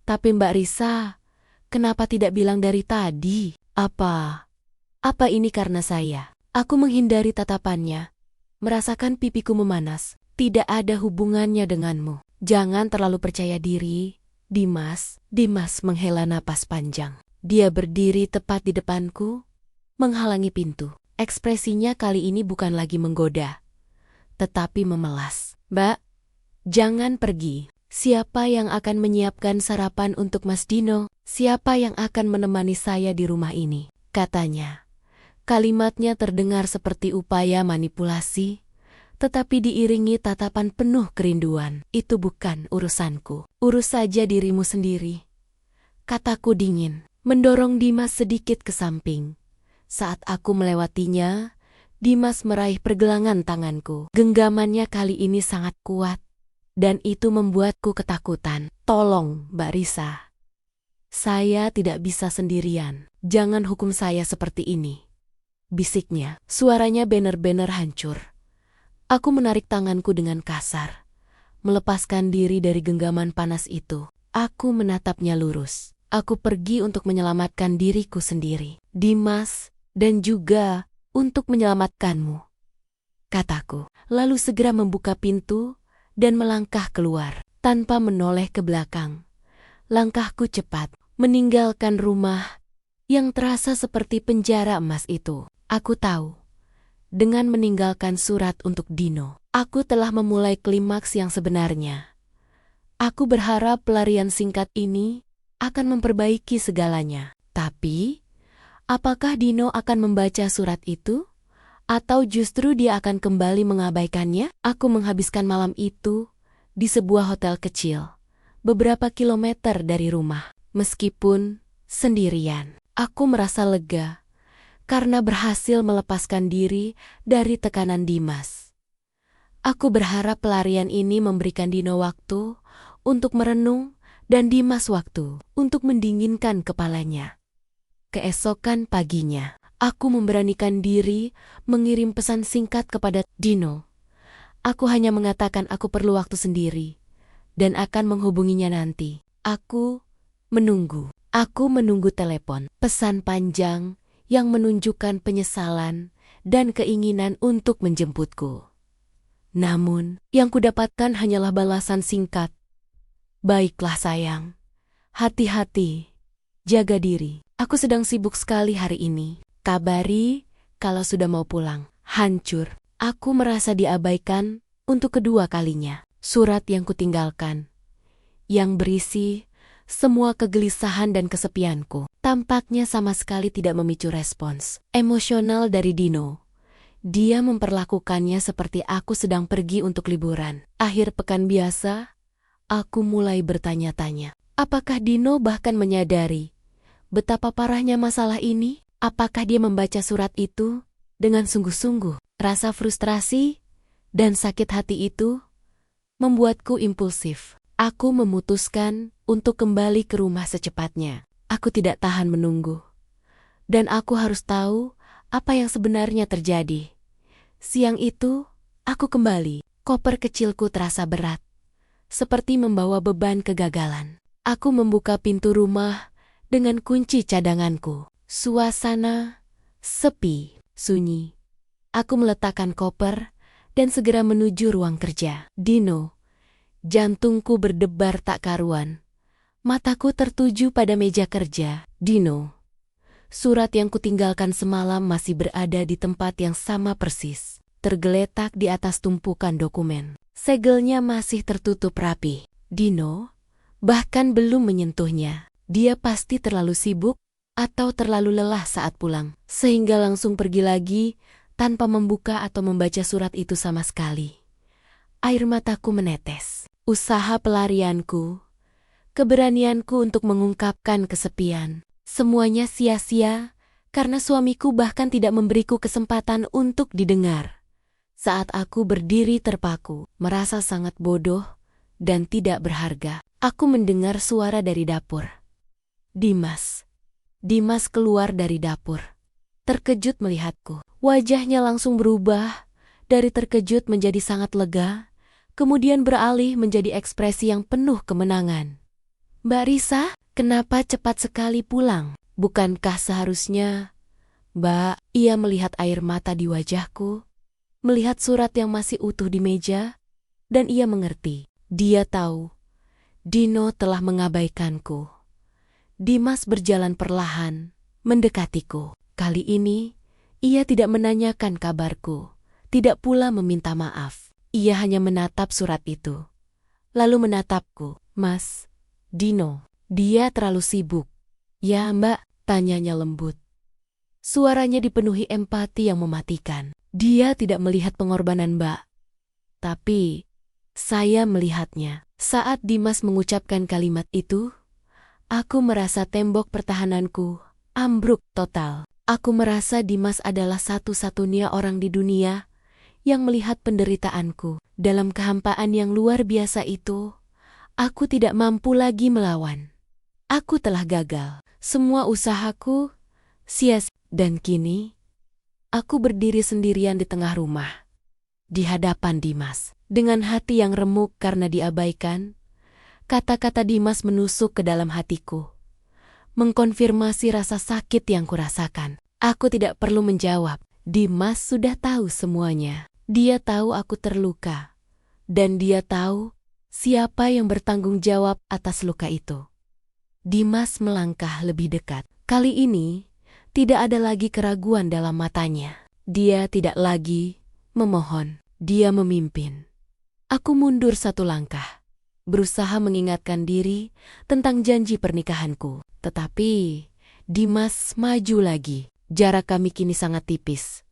Tapi Mbak Risa, kenapa tidak bilang dari tadi?" Apa ini karena saya?" Aku menghindari tatapannya, merasakan pipiku memanas. "Tidak ada hubungannya denganmu. Jangan terlalu percaya diri, Dimas." Dimas menghela napas panjang. Dia berdiri tepat di depanku, menghalangi pintu. Ekspresinya kali ini bukan lagi menggoda, tetapi memelas. "Mbak, jangan pergi. Siapa yang akan menyiapkan sarapan untuk Mas Dino? Siapa yang akan menemani saya di rumah ini?" katanya. Kalimatnya terdengar seperti upaya manipulasi, tetapi diiringi tatapan penuh kerinduan. "Itu bukan urusanku. Urus saja dirimu sendiri," kataku dingin. mendorong Dimas sedikit ke samping. Saat aku melewatinya, Dimas meraih pergelangan tanganku. Genggamannya kali ini sangat kuat, dan itu membuatku ketakutan. "Tolong, Mbak Risa. Saya tidak bisa sendirian. Jangan hukum saya seperti ini," bisiknya. Suaranya benar-benar hancur. Aku menarik tanganku dengan kasar, melepaskan diri dari genggaman panas itu. Aku menatapnya lurus. Aku pergi untuk menyelamatkan diriku sendiri, Dimas, dan juga untuk menyelamatkanmu, kataku. Lalu segera membuka pintu dan melangkah keluar. Tanpa menoleh ke belakang, langkahku cepat, meninggalkan rumah yang terasa seperti penjara emas itu. Aku tahu, dengan meninggalkan surat untuk Dino, aku telah memulai klimaks yang sebenarnya. Aku berharap pelarian singkat ini akan memperbaiki segalanya. Tapi, apakah Dino akan membaca surat itu? Atau justru dia akan kembali mengabaikannya? Aku menghabiskan malam itu di sebuah hotel kecil, beberapa kilometer dari rumah. Meskipun sendirian, aku merasa lega karena berhasil melepaskan diri dari tekanan Dimas. Aku berharap pelarian ini memberikan Dino waktu untuk merenung dan Dimas waktu untuk mendinginkan kepalanya. Keesokan paginya, aku memberanikan diri mengirim pesan singkat kepada Dino. Aku hanya mengatakan aku perlu waktu sendiri dan akan menghubunginya nanti. Aku menunggu. Aku menunggu telepon. Pesan panjang yang menunjukkan penyesalan dan keinginan untuk menjemputku. Namun, yang kudapatkan hanyalah balasan singkat. "Baiklah sayang. Hati-hati. Jaga diri. Aku sedang sibuk sekali hari ini. Kabari kalau sudah mau pulang." Hancur. Aku merasa diabaikan untuk kedua kalinya. Surat yang kutinggalkan, yang berisi semua kegelisahan dan kesepianku, tampaknya sama sekali tidak memicu respons emosional dari Dino. Dia memperlakukannya seperti aku sedang pergi untuk liburan. Akhir pekan biasa, aku mulai bertanya-tanya. Apakah Dino bahkan menyadari betapa parahnya masalah ini? Apakah dia membaca surat itu dengan sungguh-sungguh? Rasa frustrasi dan sakit hati itu membuatku impulsif. Aku memutuskan untuk kembali ke rumah secepatnya. Aku tidak tahan menunggu. Dan aku harus tahu apa yang sebenarnya terjadi. Siang itu, aku kembali. Koper kecilku terasa berat, seperti membawa beban kegagalan. Aku membuka pintu rumah dengan kunci cadanganku. Suasana sepi, sunyi. Aku meletakkan koper dan segera menuju ruang kerja. Dino, jantungku berdebar tak karuan. Mataku tertuju pada meja kerja. Dino, surat yang kutinggalkan semalam masih berada di tempat yang sama persis, tergeletak di atas tumpukan dokumen. Segelnya masih tertutup rapi. Dino bahkan belum menyentuhnya. Dia pasti terlalu sibuk atau terlalu lelah saat pulang, sehingga langsung pergi lagi tanpa membuka atau membaca surat itu sama sekali. Air mataku menetes. Usaha pelarianku, keberanianku untuk mengungkapkan kesepian, semuanya sia-sia karena suamiku bahkan tidak memberiku kesempatan untuk didengar. Saat aku berdiri terpaku, merasa sangat bodoh dan tidak berharga, aku mendengar suara dari dapur. Dimas. Dimas keluar dari dapur, terkejut melihatku. Wajahnya langsung berubah dari terkejut menjadi sangat lega, kemudian beralih menjadi ekspresi yang penuh kemenangan. "Mbak Risa, kenapa cepat sekali pulang? Bukankah seharusnya..." "Mbak," ia melihat air mata di wajahku, melihat surat yang masih utuh di meja, dan ia mengerti. Dia tahu Dino telah mengabaikanku. Dimas berjalan perlahan, mendekatiku. Kali ini, ia tidak menanyakan kabarku, tidak pula meminta maaf. Ia hanya menatap surat itu, lalu menatapku. "Mas, Dino, dia terlalu sibuk." "Ya Mbak," tanyanya lembut. Suaranya dipenuhi empati yang mematikan. Dia tidak melihat pengorbanan Mbak. Tapi, saya melihatnya. Saat Dimas mengucapkan kalimat itu, Aku merasa tembok pertahananku ambruk total. Aku merasa Dimas adalah satu-satunya orang di dunia yang melihat penderitaanku. Dalam kehampaan yang luar biasa itu, aku tidak mampu lagi melawan. Aku telah gagal. Semua usahaku sia-sia. Dan kini, aku berdiri sendirian di tengah rumah, di hadapan Dimas. Dengan hati yang remuk karena diabaikan, kata-kata Dimas menusuk ke dalam hatiku, mengkonfirmasi rasa sakit yang kurasakan. Aku tidak perlu menjawab. Dimas sudah tahu semuanya. Dia tahu aku terluka, dan dia tahu siapa yang bertanggung jawab atas luka itu. Dimas melangkah lebih dekat. Kali ini, tidak ada lagi keraguan dalam matanya. Dia tidak lagi memohon, dia memimpin. Aku mundur satu langkah, berusaha mengingatkan diri tentang janji pernikahanku. Tetapi, Dimas maju lagi. Jarak kami kini sangat tipis,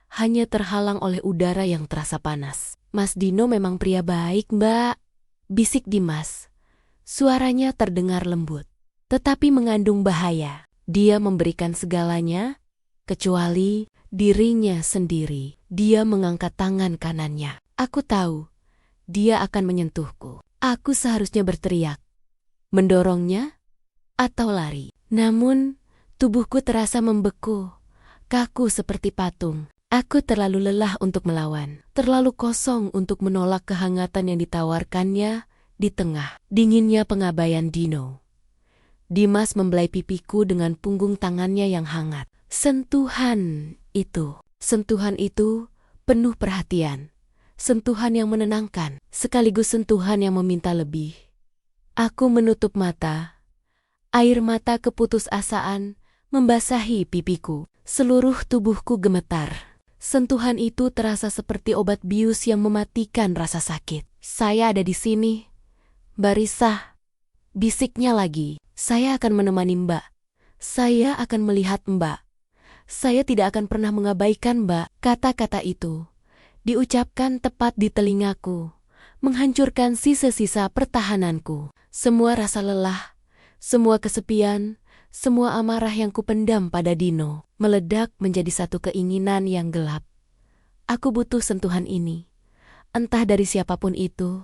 hanya terhalang oleh udara yang terasa panas. "Mas Dino memang pria baik, Mbak," bisik Dimas. Suaranya terdengar lembut, tetapi mengandung bahaya. Dia memberikan segalanya, kecuali dirinya sendiri. Dia mengangkat tangan kanannya. Aku tahu, dia akan menyentuhku. Aku seharusnya berteriak, mendorongnya, atau lari. Namun, tubuhku terasa membeku, kaku seperti patung. Aku terlalu lelah untuk melawan, terlalu kosong untuk menolak kehangatan yang ditawarkannya di tengah dinginnya pengabaian Dino. Dimas membelai pipiku dengan punggung tangannya yang hangat. Sentuhan itu penuh perhatian. Sentuhan yang menenangkan, sekaligus sentuhan yang meminta lebih. Aku menutup mata. Air mata keputusasaan membasahi pipiku. Seluruh tubuhku gemetar. Sentuhan itu terasa seperti obat bius yang mematikan rasa sakit. "Saya ada di sini, Mbak Risa," bisiknya lagi. "Saya akan menemani Mbak. Saya akan melihat Mbak. Saya tidak akan pernah mengabaikan Mbak." Kata-kata itu diucapkan tepat di telingaku, menghancurkan sisa-sisa pertahananku. Semua rasa lelah, semua kesepian, semua amarah yang kupendam pada Dino meledak menjadi satu keinginan yang gelap. Aku butuh sentuhan ini. Entah dari siapapun itu.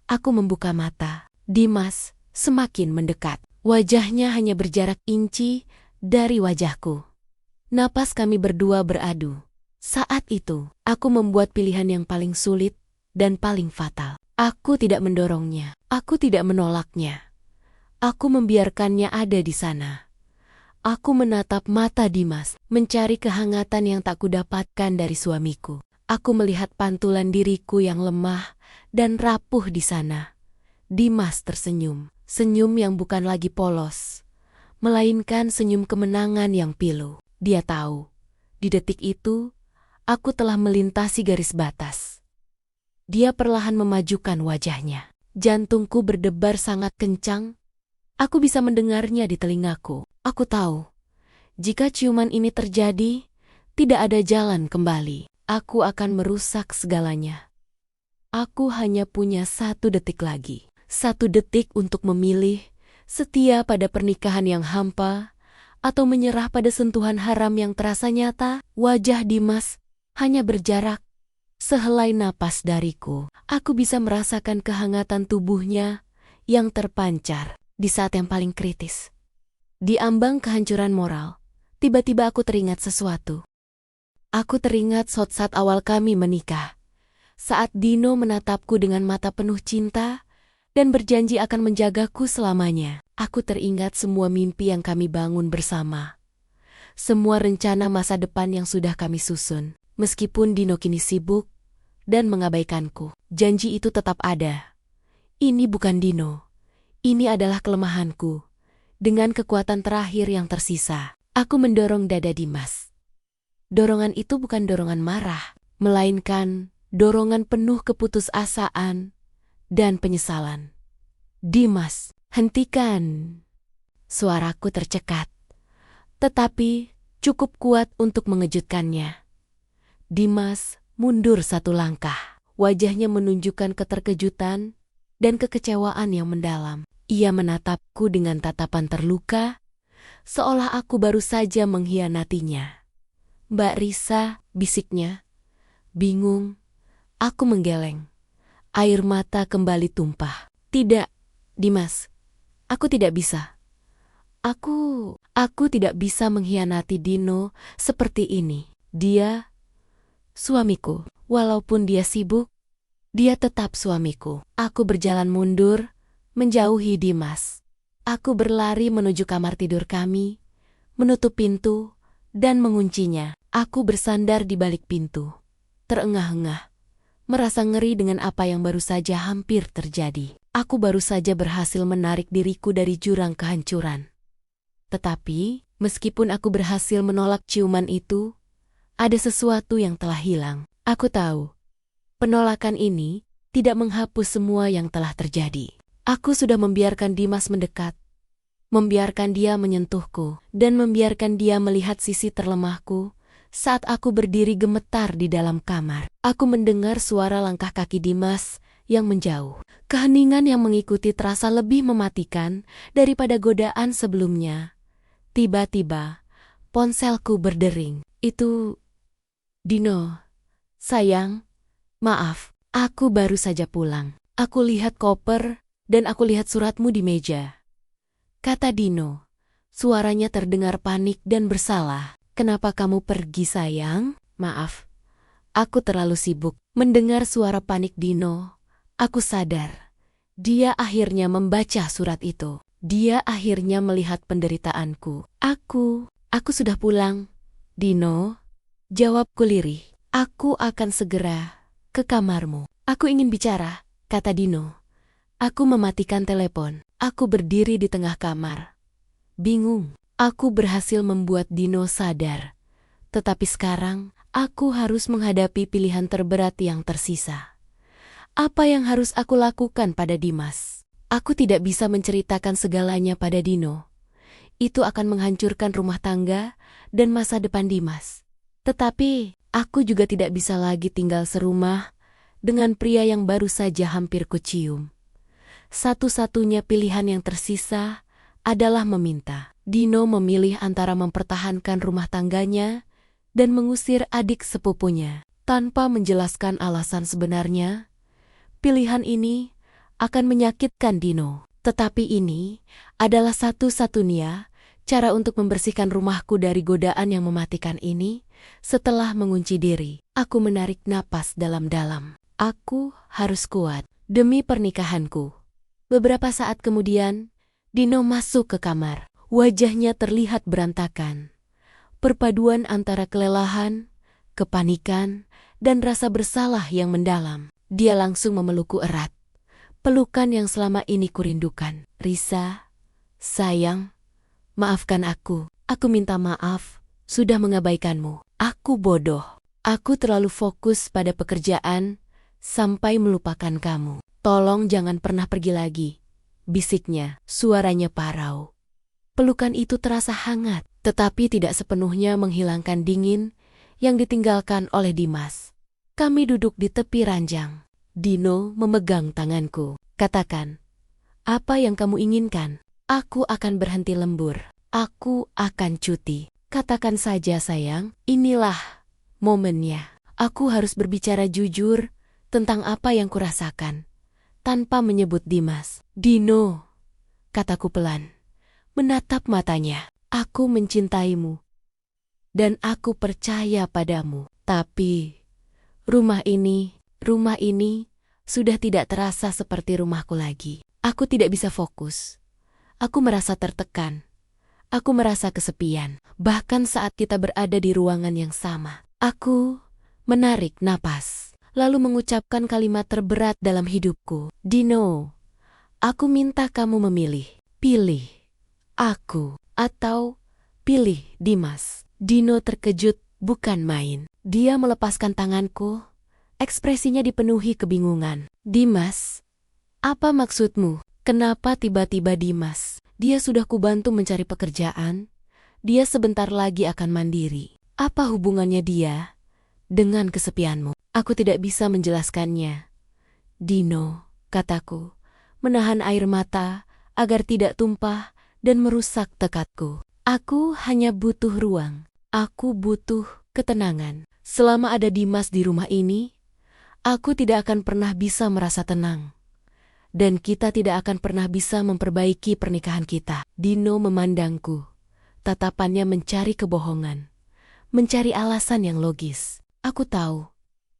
Aku membuka mata. Dimas semakin mendekat. Wajahnya hanya berjarak inci dari wajahku. Napas kami berdua beradu. Saat itu, aku membuat pilihan yang paling sulit dan paling fatal. Aku tidak mendorongnya. Aku tidak menolaknya. Aku membiarkannya ada di sana. Aku menatap mata Dimas, mencari kehangatan yang tak kudapatkan dari suamiku. Aku melihat pantulan diriku yang lemah dan rapuh di sana. Dimas tersenyum. Senyum yang bukan lagi polos, melainkan senyum kemenangan yang pilu. Dia tahu, di detik itu, aku telah melintasi garis batas. Dia perlahan memajukan wajahnya. Jantungku berdebar sangat kencang. Aku bisa mendengarnya di telingaku. Aku tahu, jika ciuman ini terjadi, tidak ada jalan kembali. Aku akan merusak segalanya. Aku hanya punya 1 detik lagi. 1 detik untuk memilih setia pada pernikahan yang hampa atau menyerah pada sentuhan haram yang terasa nyata. Wajah Dimas hanya berjarak sehelai napas dariku. Aku bisa merasakan kehangatan tubuhnya yang terpancar di saat yang paling kritis. Di ambang kehancuran moral, tiba-tiba aku teringat sesuatu. Aku teringat saat awal kami menikah. Saat Dino menatapku dengan mata penuh cinta dan berjanji akan menjagaku selamanya. Aku teringat semua mimpi yang kami bangun bersama. Semua rencana masa depan yang sudah kami susun. Meskipun Dino kini sibuk dan mengabaikanku, janji itu tetap ada. Ini bukan Dino. Ini adalah kelemahanku. Dengan kekuatan terakhir yang tersisa, aku mendorong dada Dimas. Dorongan itu bukan dorongan marah, melainkan dorongan penuh keputusasaan dan penyesalan. "Dimas, hentikan!" Suaraku tercekat, tetapi cukup kuat untuk mengejutkannya. Dimas mundur 1 langkah. Wajahnya menunjukkan keterkejutan dan kekecewaan yang mendalam. Ia menatapku dengan tatapan terluka, seolah aku baru saja mengkhianatinya. "Mbak Risa," bisiknya. Bingung, aku menggeleng. Air mata kembali tumpah. "Tidak, Dimas. Aku tidak bisa. Aku tidak bisa mengkhianati Dino seperti ini. Dia suamiku. Walaupun dia sibuk, dia tetap suamiku." Aku berjalan mundur, menjauhi Dimas. Aku berlari menuju kamar tidur kami, menutup pintu, dan menguncinya. Aku bersandar di balik pintu, terengah-engah, merasa ngeri dengan apa yang baru saja hampir terjadi. Aku baru saja berhasil menarik diriku dari jurang kehancuran. Tetapi, meskipun aku berhasil menolak ciuman itu, ada sesuatu yang telah hilang. Aku tahu, penolakan ini tidak menghapus semua yang telah terjadi. Aku sudah membiarkan Dimas mendekat, membiarkan dia menyentuhku, dan membiarkan dia melihat sisi terlemahku saat aku berdiri gemetar di dalam kamar. Aku mendengar suara langkah kaki Dimas yang menjauh. Keheningan yang mengikuti terasa lebih mematikan daripada godaan sebelumnya. Tiba-tiba, ponselku berdering. "Itu Dino. Sayang, maaf, aku baru saja pulang. Aku lihat koper dan aku lihat suratmu di meja," kata Dino. Suaranya terdengar panik dan bersalah. "Kenapa kamu pergi, sayang?" "Maaf, aku terlalu sibuk." Mendengar suara panik Dino, aku sadar. Dia akhirnya membaca surat itu. Dia akhirnya melihat penderitaanku. Aku sudah pulang, Dino," jawabku lirih. "Aku akan segera ke kamarmu." "Aku ingin bicara," kata Dino. Aku mematikan telepon. Aku berdiri di tengah kamar. Bingung. Aku berhasil membuat Dino sadar. Tetapi sekarang, aku harus menghadapi pilihan terberat yang tersisa. Apa yang harus aku lakukan pada Dimas? Aku tidak bisa menceritakan segalanya pada Dino. Itu akan menghancurkan rumah tangga dan masa depan Dimas. Tetapi, aku juga tidak bisa lagi tinggal serumah dengan pria yang baru saja hampir kucium. Satu-satunya pilihan yang tersisa adalah meminta. Dino memilih antara mempertahankan rumah tangganya dan mengusir adik sepupunya. Tanpa menjelaskan alasan sebenarnya, pilihan ini akan menyakitkan Dino. Tetapi ini adalah satu-satunya cara untuk membersihkan rumahku dari godaan yang mematikan ini. Setelah mengunci diri, aku menarik napas dalam-dalam. Aku harus kuat demi pernikahanku. Beberapa saat kemudian, Dino masuk ke kamar. Wajahnya terlihat berantakan. Perpaduan antara kelelahan, kepanikan, dan rasa bersalah yang mendalam. Dia langsung memelukku erat. Pelukan yang selama ini kurindukan. "Risa, sayang, maafkan aku. Aku minta maaf, sudah mengabaikanmu. Aku bodoh. Aku terlalu fokus pada pekerjaan sampai melupakan kamu. Tolong jangan pernah pergi lagi," bisiknya. Suaranya parau. Pelukan itu terasa hangat, tetapi tidak sepenuhnya menghilangkan dingin yang ditinggalkan oleh Dimas. Kami duduk di tepi ranjang. Dino memegang tanganku. "Katakan, apa yang kamu inginkan?" "Aku akan berhenti lembur. Aku akan cuti." "Katakan saja, sayang. Inilah momennya. Aku harus berbicara jujur tentang apa yang kurasakan, tanpa menyebut Dimas." "Dino," kataku pelan, menatap matanya. "Aku mencintaimu, dan aku percaya padamu. Tapi, rumah ini sudah tidak terasa seperti rumahku lagi. Aku tidak bisa fokus. Aku merasa tertekan. Aku merasa kesepian, bahkan saat kita berada di ruangan yang sama." Aku menarik napas, lalu mengucapkan kalimat terberat dalam hidupku. "Dino, aku minta kamu memilih. Pilih aku atau pilih Dimas." Dino terkejut bukan main. Dia melepaskan tanganku. Ekspresinya dipenuhi kebingungan. "Dimas, apa maksudmu? Kenapa tiba-tiba Dimas? Dia sudah kubantu mencari pekerjaan. Dia sebentar lagi akan mandiri. Apa hubungannya dia dengan kesepianmu?" "Aku tidak bisa menjelaskannya, Dino," kataku, menahan air mata agar tidak tumpah dan merusak tekadku. Aku hanya butuh ruang. Aku butuh ketenangan. Selama ada Dimas di rumah ini, aku tidak akan pernah bisa merasa tenang. Dan kita tidak akan pernah bisa memperbaiki pernikahan kita. Dino memandangku. Tatapannya mencari kebohongan. Mencari alasan yang logis. Aku tahu,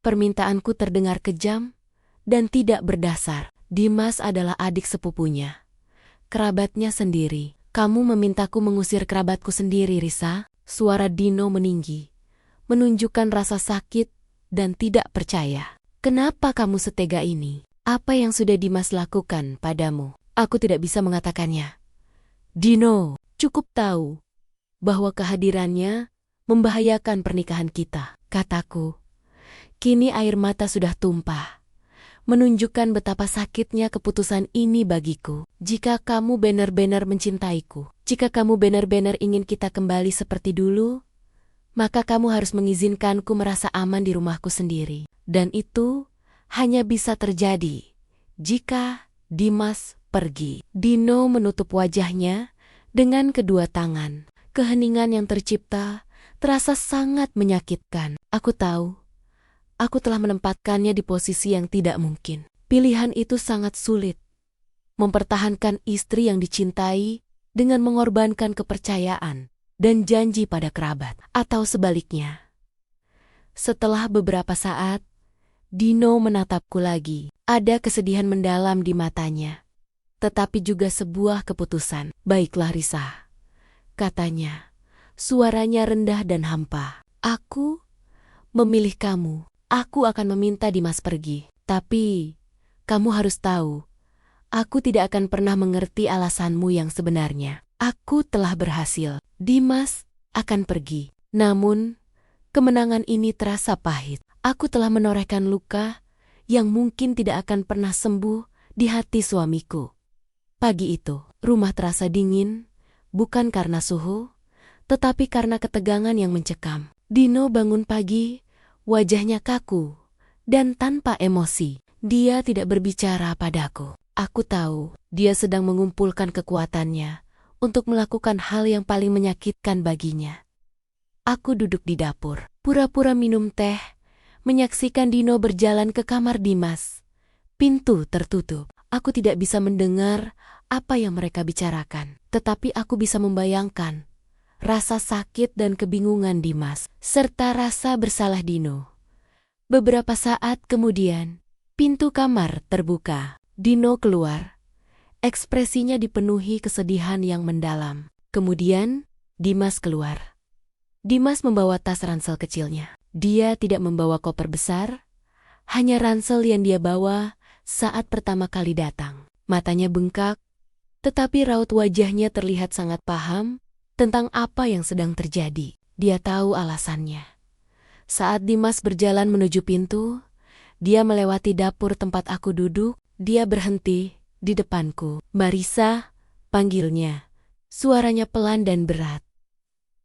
permintaanku terdengar kejam dan tidak berdasar. Dimas adalah adik sepupunya. Kerabatnya sendiri. Kamu memintaku mengusir kerabatku sendiri, Risa? Suara Dino meninggi, menunjukkan rasa sakit dan tidak percaya. Kenapa kamu setega ini? Apa yang sudah Dimas lakukan padamu? Aku tidak bisa mengatakannya. Dino, cukup tahu bahwa kehadirannya membahayakan pernikahan kita, kataku. Kini air mata sudah tumpah, menunjukkan betapa sakitnya keputusan ini bagiku. Jika kamu benar-benar mencintaiku, jika kamu benar-benar ingin kita kembali seperti dulu, maka kamu harus mengizinkanku merasa aman di rumahku sendiri. Dan itu hanya bisa terjadi jika Dimas pergi. Dino menutup wajahnya dengan kedua tangan. Keheningan yang tercipta terasa sangat menyakitkan. Aku tahu, aku telah menempatkannya di posisi yang tidak mungkin. Pilihan itu sangat sulit. Mempertahankan istri yang dicintai dengan mengorbankan kepercayaan dan janji pada kerabat. Atau sebaliknya. Setelah beberapa saat, Dino menatapku lagi. Ada kesedihan mendalam di matanya. Tetapi juga sebuah keputusan. Baiklah Risa, katanya. Suaranya rendah dan hampa. Aku memilih kamu. Aku akan meminta Dimas pergi. Tapi, kamu harus tahu, aku tidak akan pernah mengerti alasanmu yang sebenarnya. Aku telah berhasil. Dimas akan pergi. Namun, kemenangan ini terasa pahit. Aku telah menorehkan luka yang mungkin tidak akan pernah sembuh di hati suamiku. Pagi itu, rumah terasa dingin, bukan karena suhu, tetapi karena ketegangan yang mencekam. Dino bangun pagi, wajahnya kaku dan tanpa emosi. Dia tidak berbicara padaku. Aku tahu dia sedang mengumpulkan kekuatannya untuk melakukan hal yang paling menyakitkan baginya. Aku duduk di dapur, pura-pura minum teh, menyaksikan Dino berjalan ke kamar Dimas. Pintu tertutup. Aku tidak bisa mendengar apa yang mereka bicarakan, tetapi aku bisa membayangkan rasa sakit dan kebingungan Dimas, serta rasa bersalah Dino. Beberapa saat kemudian, pintu kamar terbuka. Dino keluar. Ekspresinya dipenuhi kesedihan yang mendalam. Kemudian, Dimas keluar. Dimas membawa tas ransel kecilnya. Dia tidak membawa koper besar, hanya ransel yang dia bawa saat pertama kali datang. Matanya bengkak, tetapi raut wajahnya terlihat sangat paham tentang apa yang sedang terjadi. Dia tahu alasannya. Saat Dimas berjalan menuju pintu, dia melewati dapur tempat aku duduk. Dia berhenti di depanku. "Mbak Risa," panggilnya. Suaranya pelan dan berat.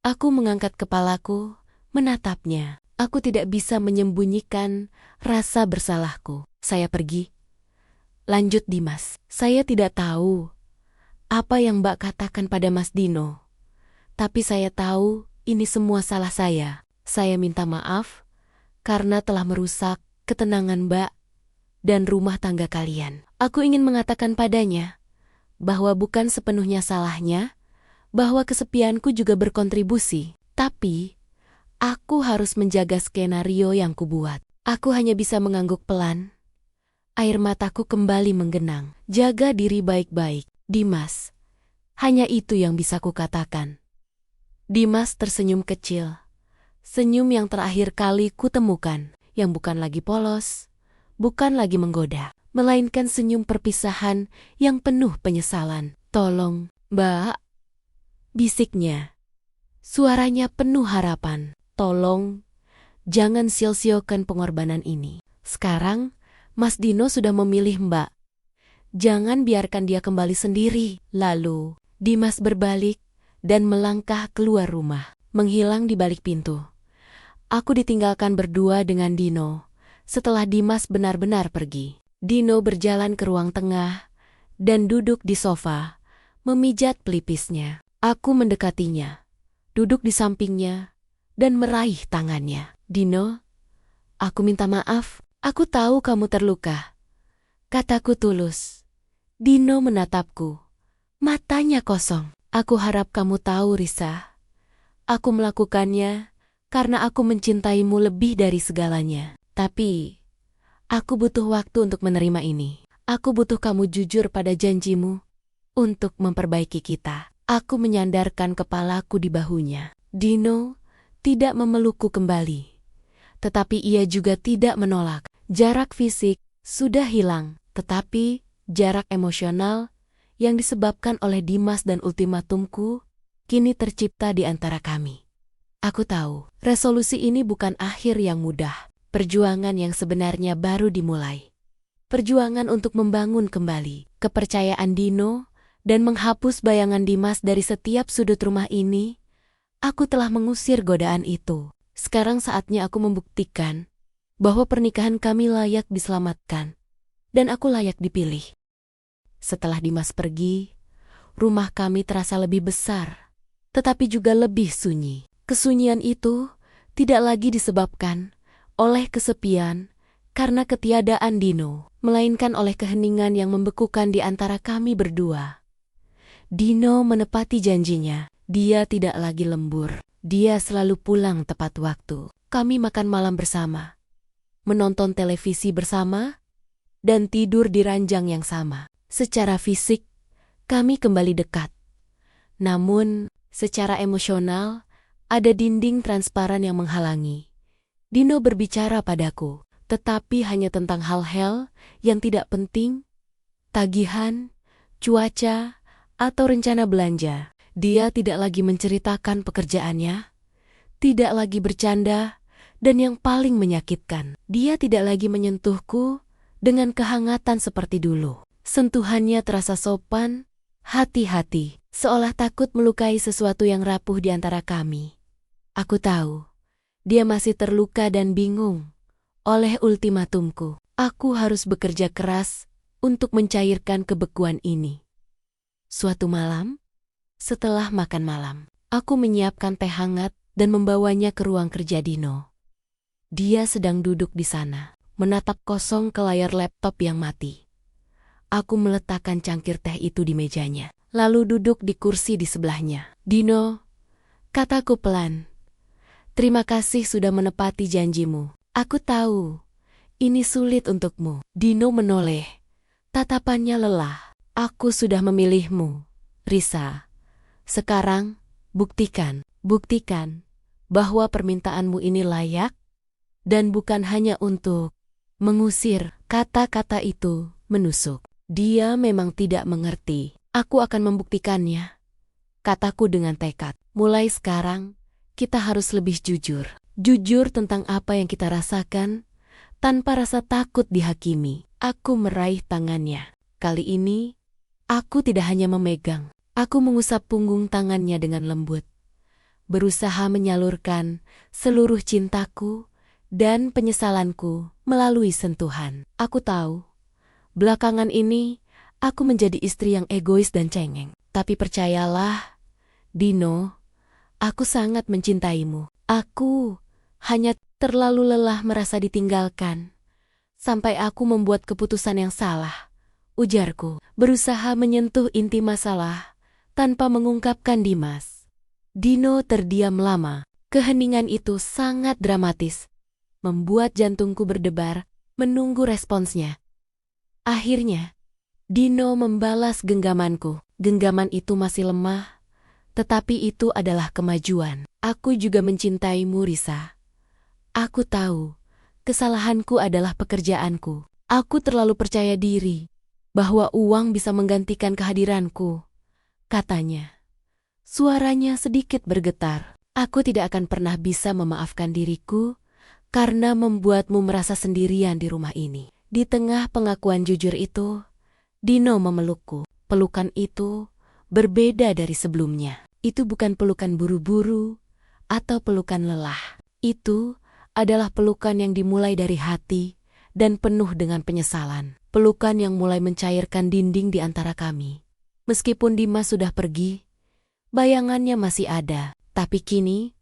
Aku mengangkat kepalaku, menatapnya. Aku tidak bisa menyembunyikan rasa bersalahku. "Saya pergi," lanjut Dimas. "Saya tidak tahu apa yang Mbak katakan pada Mas Dino. Tapi saya tahu ini semua salah saya. Saya minta maaf karena telah merusak ketenangan Mbak dan rumah tangga kalian. Aku ingin mengatakan padanya bahwa bukan sepenuhnya salahnya, bahwa kesepianku juga berkontribusi. Tapi, aku harus menjaga skenario yang kubuat. Aku hanya bisa mengangguk pelan. Air mataku kembali menggenang. Jaga diri baik-baik, Dimas. Hanya itu yang bisa kukatakan. Dimas tersenyum kecil. Senyum yang terakhir kali kutemukan, yang bukan lagi polos, bukan lagi menggoda, melainkan senyum perpisahan yang penuh penyesalan. "Tolong, Mbak," bisiknya. Suaranya penuh harapan. "Tolong, jangan sia-siakan pengorbanan ini. Sekarang, Mas Dino sudah memilih Mbak. Jangan biarkan dia kembali sendiri." Lalu, Dimas berbalik dan melangkah keluar rumah, menghilang di balik pintu. Aku ditinggalkan berdua dengan Dino setelah Dimas benar-benar pergi. Dino berjalan ke ruang tengah dan duduk di sofa, memijat pelipisnya. Aku mendekatinya, duduk di sampingnya, dan meraih tangannya. Dino, aku minta maaf, aku tahu kamu terluka. Kataku tulus. Dino menatapku, matanya kosong. Aku harap kamu tahu, Risa. Aku melakukannya karena aku mencintaimu lebih dari segalanya. Tapi, aku butuh waktu untuk menerima ini. Aku butuh kamu jujur pada janjimu untuk memperbaiki kita. Aku menyandarkan kepalaku di bahunya. Dino tidak memelukku kembali. Tetapi ia juga tidak menolak. Jarak fisik sudah hilang, tetapi jarak emosional yang disebabkan oleh Dimas dan ultimatumku kini tercipta di antara kami. Aku tahu, resolusi ini bukan akhir yang mudah. Perjuangan yang sebenarnya baru dimulai. Perjuangan untuk membangun kembali kepercayaan Dino dan menghapus bayangan Dimas dari setiap sudut rumah ini. Aku telah mengusir godaan itu. Sekarang saatnya aku membuktikan bahwa pernikahan kami layak diselamatkan dan aku layak dipilih. Setelah Dimas pergi, rumah kami terasa lebih besar, tetapi juga lebih sunyi. Kesunyian itu tidak lagi disebabkan oleh kesepian karena ketiadaan Dino, melainkan oleh keheningan yang membekukan di antara kami berdua. Dino menepati janjinya. Dia tidak lagi lembur. Dia selalu pulang tepat waktu. Kami makan malam bersama, menonton televisi bersama, dan tidur di ranjang yang sama. Secara fisik, kami kembali dekat. Namun, secara emosional, ada dinding transparan yang menghalangi. Dino berbicara padaku, tetapi hanya tentang hal-hal yang tidak penting, tagihan, cuaca, atau rencana belanja. Dia tidak lagi menceritakan pekerjaannya, tidak lagi bercanda, dan yang paling menyakitkan, dia tidak lagi menyentuhku dengan kehangatan seperti dulu. Sentuhannya terasa sopan, hati-hati, seolah takut melukai sesuatu yang rapuh di antara kami. Aku tahu, dia masih terluka dan bingung oleh ultimatumku. Aku harus bekerja keras untuk mencairkan kebekuan ini. Suatu malam, setelah makan malam, aku menyiapkan teh hangat dan membawanya ke ruang kerja Dino. Dia sedang duduk di sana, menatap kosong ke layar laptop yang mati. Aku meletakkan cangkir teh itu di mejanya, lalu duduk di kursi di sebelahnya. Dino, kataku pelan, terima kasih sudah menepati janjimu. Aku tahu, ini sulit untukmu. Dino menoleh, tatapannya lelah. Aku sudah memilihmu, Risa. Sekarang, buktikan bahwa permintaanmu ini layak dan bukan hanya untuk mengusir. Kata-kata itu menusuk. Dia memang tidak mengerti. Aku akan membuktikannya, kataku dengan tekad. Mulai sekarang, kita harus lebih jujur. Jujur tentang apa yang kita rasakan, tanpa rasa takut dihakimi. Aku meraih tangannya. Kali ini, aku tidak hanya memegang. Aku mengusap punggung tangannya dengan lembut, berusaha menyalurkan seluruh cintaku dan penyesalanku melalui sentuhan. Aku tahu, belakangan ini aku menjadi istri yang egois dan cengeng. Tapi percayalah, Dino, aku sangat mencintaimu. Aku hanya terlalu lelah merasa ditinggalkan, sampai aku membuat keputusan yang salah, ujarku, berusaha menyentuh inti masalah tanpa mengungkapkan Dimas. Dino terdiam lama. Keheningan itu sangat dramatis, membuat jantungku berdebar, menunggu responsnya. Akhirnya, Dino membalas genggamanku. Genggaman itu masih lemah, tetapi itu adalah kemajuan. Aku juga mencintaimu, Risa. Aku tahu, kesalahanku adalah pekerjaanku. Aku terlalu percaya diri bahwa uang bisa menggantikan kehadiranku, katanya. Suaranya sedikit bergetar. Aku tidak akan pernah bisa memaafkan diriku karena membuatmu merasa sendirian di rumah ini. Di tengah pengakuan jujur itu, Dino memelukku. Pelukan itu berbeda dari sebelumnya. Itu bukan pelukan buru-buru atau pelukan lelah. Itu adalah pelukan yang dimulai dari hati dan penuh dengan penyesalan. Pelukan yang mulai mencairkan dinding di antara kami. Meskipun Dimas sudah pergi, bayangannya masih ada. Tapi kini,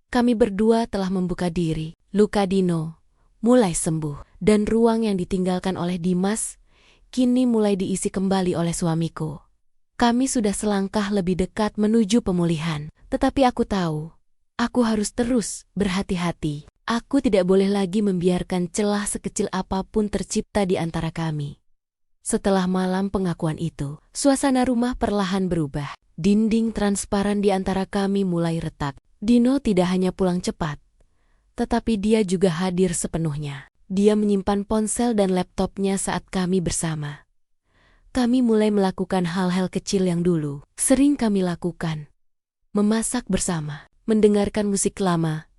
kami berdua telah membuka diri. Luka Dino mulai sembuh, dan ruang yang ditinggalkan oleh Dimas kini mulai diisi kembali oleh suamiku. Kami sudah selangkah lebih dekat menuju pemulihan. Tetapi aku tahu, aku harus terus berhati-hati. Aku tidak boleh lagi membiarkan celah sekecil apapun tercipta di antara kami. Setelah malam pengakuan itu, suasana rumah perlahan berubah. Dinding transparan di antara kami mulai retak. Dino tidak hanya pulang cepat, tetapi dia juga hadir sepenuhnya. Dia menyimpan ponsel dan laptopnya saat kami bersama. Kami mulai melakukan hal-hal kecil yang dulu sering kami lakukan. Memasak bersama, mendengarkan musik lama,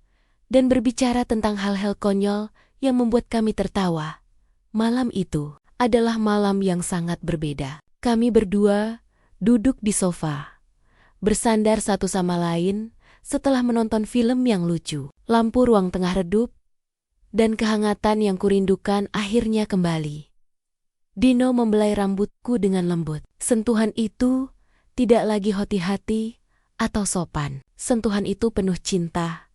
dan berbicara tentang hal-hal konyol yang membuat kami tertawa. Malam itu adalah malam yang sangat berbeda. Kami berdua duduk di sofa, bersandar satu sama lain setelah menonton film yang lucu. Lampu ruang tengah redup, dan kehangatan yang kurindukan akhirnya kembali. Dino membelai rambutku dengan lembut. Sentuhan itu tidak lagi hati-hati atau sopan. Sentuhan itu penuh cinta.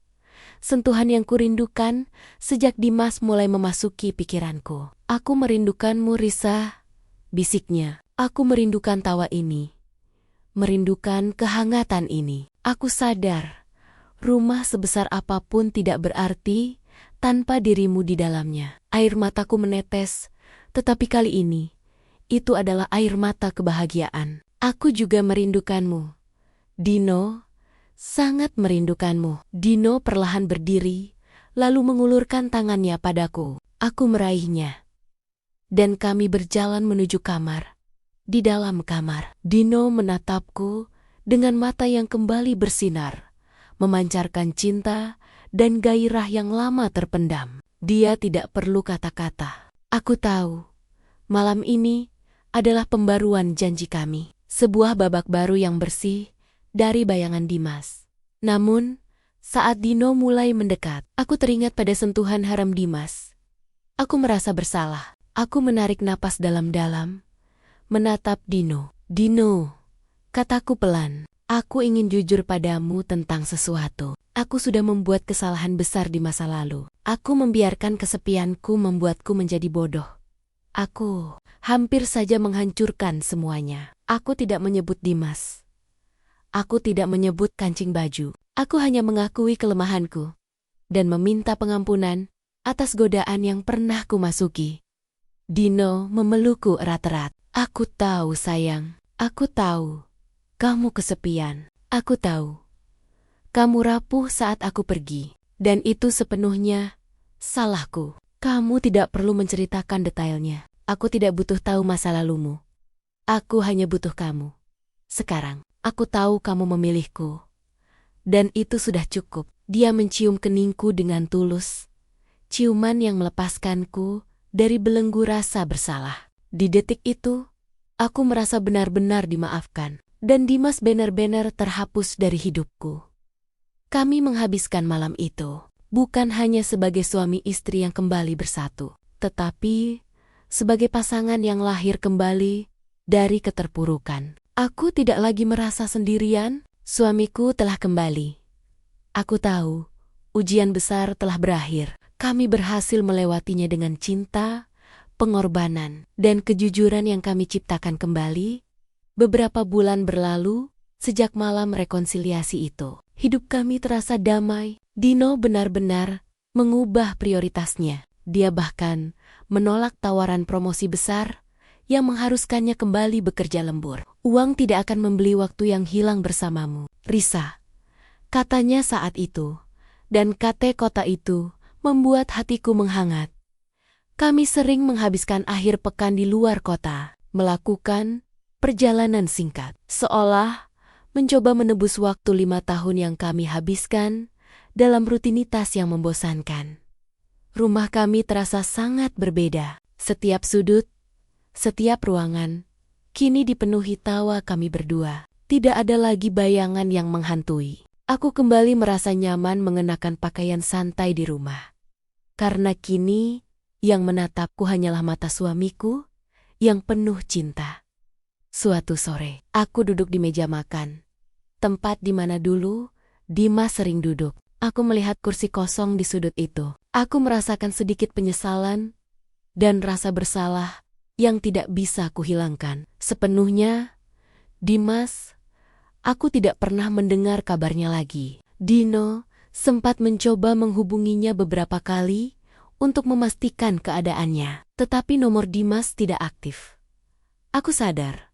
Sentuhan yang kurindukan sejak Dimas mulai memasuki pikiranku. Aku merindukanmu, Risa, bisiknya. Aku merindukan tawa ini. Merindukan kehangatan ini. Aku sadar, rumah sebesar apapun tidak berarti tanpa dirimu di dalamnya. Air mataku menetes, tetapi kali ini, itu adalah air mata kebahagiaan. Aku juga merindukanmu, Dino, sangat merindukanmu. Dino perlahan berdiri, lalu mengulurkan tangannya padaku. Aku meraihnya, dan kami berjalan menuju kamar. Di dalam kamar, Dino menatapku dengan mata yang kembali bersinar, memancarkan cinta dan gairah yang lama terpendam. Dia tidak perlu kata-kata. Aku tahu, malam ini adalah pembaruan janji kami. Sebuah babak baru yang bersih dari bayangan Dimas. Namun, saat Dino mulai mendekat, aku teringat pada sentuhan haram Dimas. Aku merasa bersalah. Aku menarik napas dalam-dalam, menatap Dino. Dino, kataku pelan, aku ingin jujur padamu tentang sesuatu. Aku sudah membuat kesalahan besar di masa lalu. Aku membiarkan kesepianku membuatku menjadi bodoh. Aku hampir saja menghancurkan semuanya. Aku tidak menyebut Dimas. Aku tidak menyebut kancing baju. Aku hanya mengakui kelemahanku dan meminta pengampunan atas godaan yang pernah kumasuki. Dino memelukku erat-erat. Aku tahu, sayang. Aku tahu. Kamu kesepian. Aku tahu. Kamu rapuh saat aku pergi. Dan itu sepenuhnya salahku. Kamu tidak perlu menceritakan detailnya. Aku tidak butuh tahu masa lalumu. Aku hanya butuh kamu. Sekarang, aku tahu kamu memilihku. Dan itu sudah cukup. Dia mencium keningku dengan tulus. Ciuman yang melepaskanku dari belenggu rasa bersalah. Di detik itu, aku merasa benar-benar dimaafkan. Dan Dimas benar-benar terhapus dari hidupku. Kami menghabiskan malam itu, bukan hanya sebagai suami istri yang kembali bersatu, tetapi sebagai pasangan yang lahir kembali dari keterpurukan. Aku tidak lagi merasa sendirian, suamiku telah kembali. Aku tahu, ujian besar telah berakhir. Kami berhasil melewatinya dengan cinta, pengorbanan, dan kejujuran yang kami ciptakan kembali. Beberapa bulan berlalu, sejak malam rekonsiliasi itu, hidup kami terasa damai. Dino benar-benar mengubah prioritasnya. Dia bahkan menolak tawaran promosi besar yang mengharuskannya kembali bekerja lembur. Uang tidak akan membeli waktu yang hilang bersamamu, Risa, katanya saat itu. Dan kata kota itu membuat hatiku menghangat. Kami sering menghabiskan akhir pekan di luar kota, melakukan perjalanan singkat, seolah mencoba menebus waktu 5 tahun yang kami habiskan dalam rutinitas yang membosankan. Rumah kami terasa sangat berbeda. Setiap sudut, setiap ruangan, kini dipenuhi tawa kami berdua. Tidak ada lagi bayangan yang menghantui. Aku kembali merasa nyaman mengenakan pakaian santai di rumah. Karena kini, yang menatapku hanyalah mata suamiku yang penuh cinta. Suatu sore, aku duduk di meja makan. Tempat di mana dulu Dimas sering duduk. Aku melihat kursi kosong di sudut itu. Aku merasakan sedikit penyesalan dan rasa bersalah yang tidak bisa kuhilangkan sepenuhnya. Dimas, aku tidak pernah mendengar kabarnya lagi. Dino sempat mencoba menghubunginya beberapa kali untuk memastikan keadaannya, tetapi nomor Dimas tidak aktif. Aku sadar,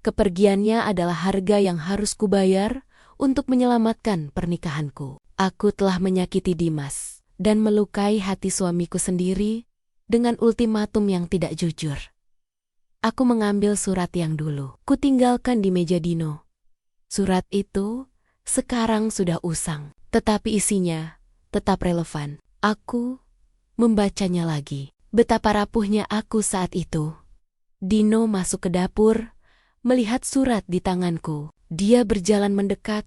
kepergiannya adalah harga yang harus kubayar untuk menyelamatkan pernikahanku. Aku telah menyakiti Dimas dan melukai hati suamiku sendiri dengan ultimatum yang tidak jujur. Aku mengambil surat yang dulu kutinggalkan di meja Dino. Surat itu sekarang sudah usang, tetapi isinya tetap relevan. Aku membacanya lagi. Betapa rapuhnya aku saat itu. Dino masuk ke dapur, melihat surat di tanganku. Dia berjalan mendekat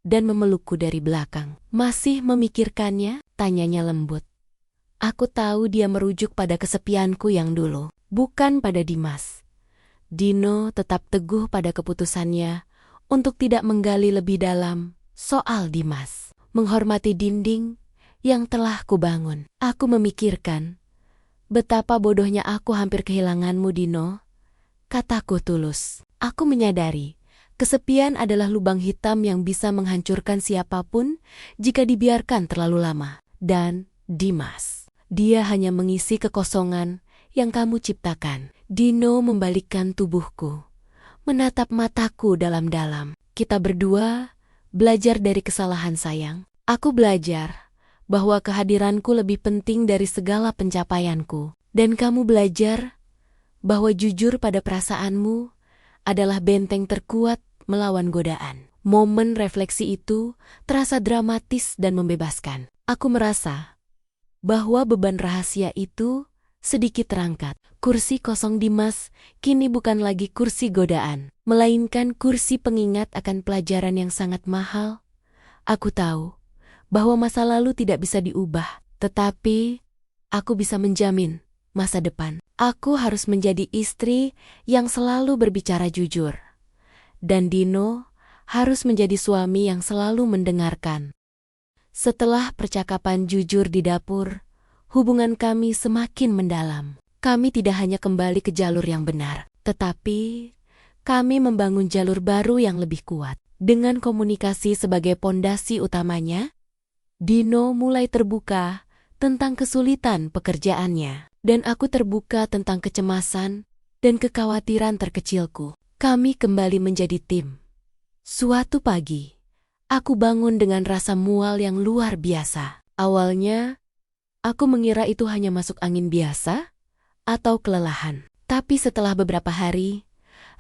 dan memelukku dari belakang. Masih memikirkannya? Tanyanya lembut. Aku tahu dia merujuk pada kesepianku yang dulu, bukan pada Dimas. Dino tetap teguh pada keputusannya untuk tidak menggali lebih dalam soal Dimas. Menghormati dinding yang telah kubangun. Aku memikirkan, betapa bodohnya aku hampir kehilanganmu, Dino. Kataku tulus. Aku menyadari, kesepian adalah lubang hitam yang bisa menghancurkan siapapun jika dibiarkan terlalu lama. Dan Dimas, dia hanya mengisi kekosongan yang kamu ciptakan. Dino membalikkan tubuhku, menatap mataku dalam-dalam. Kita berdua belajar dari kesalahan, sayang. Aku belajar bahwa kehadiranku lebih penting dari segala pencapaianku. Dan kamu belajar bahwa jujur pada perasaanmu adalah benteng terkuat melawan godaan. Momen refleksi itu terasa dramatis dan membebaskan. Aku merasa bahwa beban rahasia itu sedikit terangkat. Kursi kosong Dimas kini bukan lagi kursi godaan, melainkan kursi pengingat akan pelajaran yang sangat mahal. Aku tahu bahwa masa lalu tidak bisa diubah, tetapi aku bisa menjamin masa depan. Aku harus menjadi istri yang selalu berbicara jujur. Dan Dino harus menjadi suami yang selalu mendengarkan. Setelah percakapan jujur di dapur, hubungan kami semakin mendalam. Kami tidak hanya kembali ke jalur yang benar, tetapi kami membangun jalur baru yang lebih kuat. Dengan komunikasi sebagai pondasi utamanya, Dino mulai terbuka tentang kesulitan pekerjaannya, dan aku terbuka tentang kecemasan dan kekhawatiran terkecilku. Kami kembali menjadi tim. Suatu pagi, aku bangun dengan rasa mual yang luar biasa. Awalnya, aku mengira itu hanya masuk angin biasa atau kelelahan. Tapi setelah beberapa hari,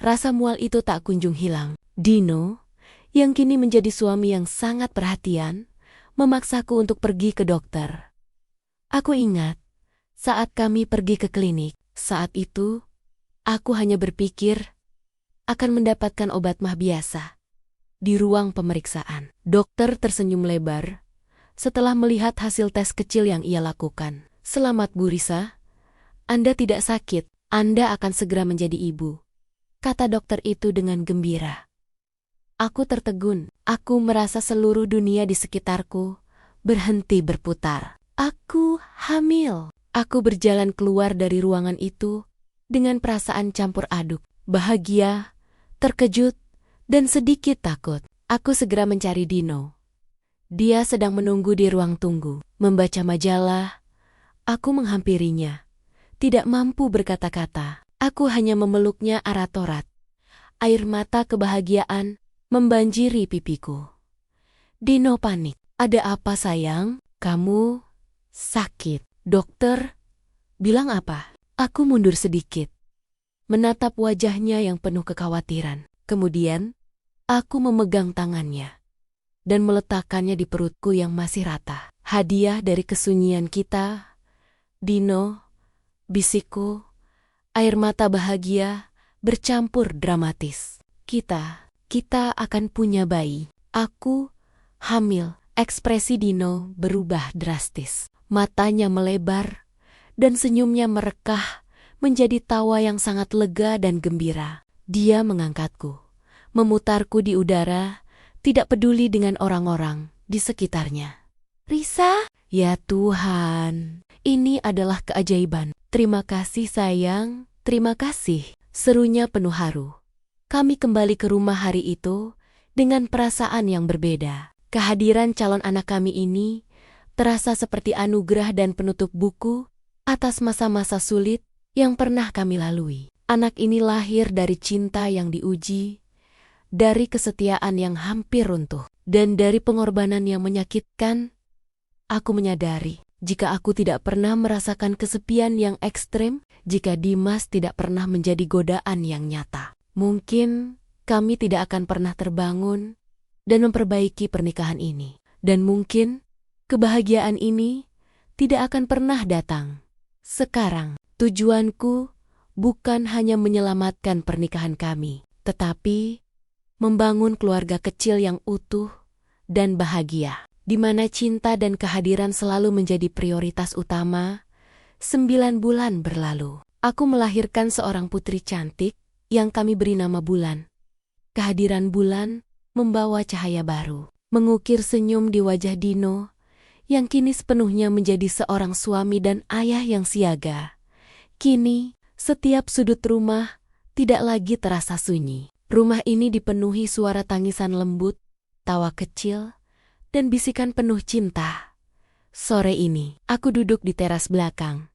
rasa mual itu tak kunjung hilang. Dino, yang kini menjadi suami yang sangat perhatian, memaksaku untuk pergi ke dokter. Aku ingat, saat kami pergi ke klinik, saat itu, aku hanya berpikir akan mendapatkan obat mah biasa. Di ruang pemeriksaan, dokter tersenyum lebar setelah melihat hasil tes kecil yang ia lakukan. Selamat Bu Risa, Anda tidak sakit, Anda akan segera menjadi ibu, kata dokter itu dengan gembira. Aku tertegun, aku merasa seluruh dunia di sekitarku berhenti berputar. Aku hamil. Aku berjalan keluar dari ruangan itu dengan perasaan campur aduk, bahagia, terkejut, dan sedikit takut. Aku segera mencari Dino. Dia sedang menunggu di ruang tunggu, membaca majalah. Aku menghampirinya, tidak mampu berkata-kata. Aku hanya memeluknya erat-erat. Air mata kebahagiaan membanjiri pipiku. Dino panik. Ada apa, sayang? Kamu sakit. Dokter bilang apa? Aku mundur sedikit, menatap wajahnya yang penuh kekhawatiran. Kemudian, aku memegang tangannya dan meletakkannya di perutku yang masih rata. Hadiah dari kesunyian kita, Dino, bisikku, air mata bahagia bercampur dramatis. Kita akan punya bayi. Aku hamil. Ekspresi Dino berubah drastis. Matanya melebar dan senyumnya merekah menjadi tawa yang sangat lega dan gembira. Dia mengangkatku, memutarku di udara, tidak peduli dengan orang-orang di sekitarnya. Risa? Ya Tuhan, ini adalah keajaiban. Terima kasih sayang, terima kasih. Serunya penuh haru. Kami kembali ke rumah hari itu dengan perasaan yang berbeda. Kehadiran calon anak kami ini terasa seperti anugerah dan penutup buku atas masa-masa sulit yang pernah kami lalui. Anak ini lahir dari cinta yang diuji, dari kesetiaan yang hampir runtuh, dan dari pengorbanan yang menyakitkan. Aku menyadari, jika aku tidak pernah merasakan kesepian yang ekstrem, jika Dimas tidak pernah menjadi godaan yang nyata, mungkin kami tidak akan pernah terbangun dan memperbaiki pernikahan ini. Dan mungkin kebahagiaan ini tidak akan pernah datang. Sekarang, tujuanku bukan hanya menyelamatkan pernikahan kami, tetapi membangun keluarga kecil yang utuh dan bahagia, di mana cinta dan kehadiran selalu menjadi prioritas utama. 9 bulan berlalu. Aku melahirkan seorang putri cantik yang kami beri nama Bulan. Kehadiran Bulan membawa cahaya baru, mengukir senyum di wajah Dino, yang kini sepenuhnya menjadi seorang suami dan ayah yang siaga. Kini, setiap sudut rumah tidak lagi terasa sunyi. Rumah ini dipenuhi suara tangisan lembut, tawa kecil, dan bisikan penuh cinta. Sore ini, aku duduk di teras belakang,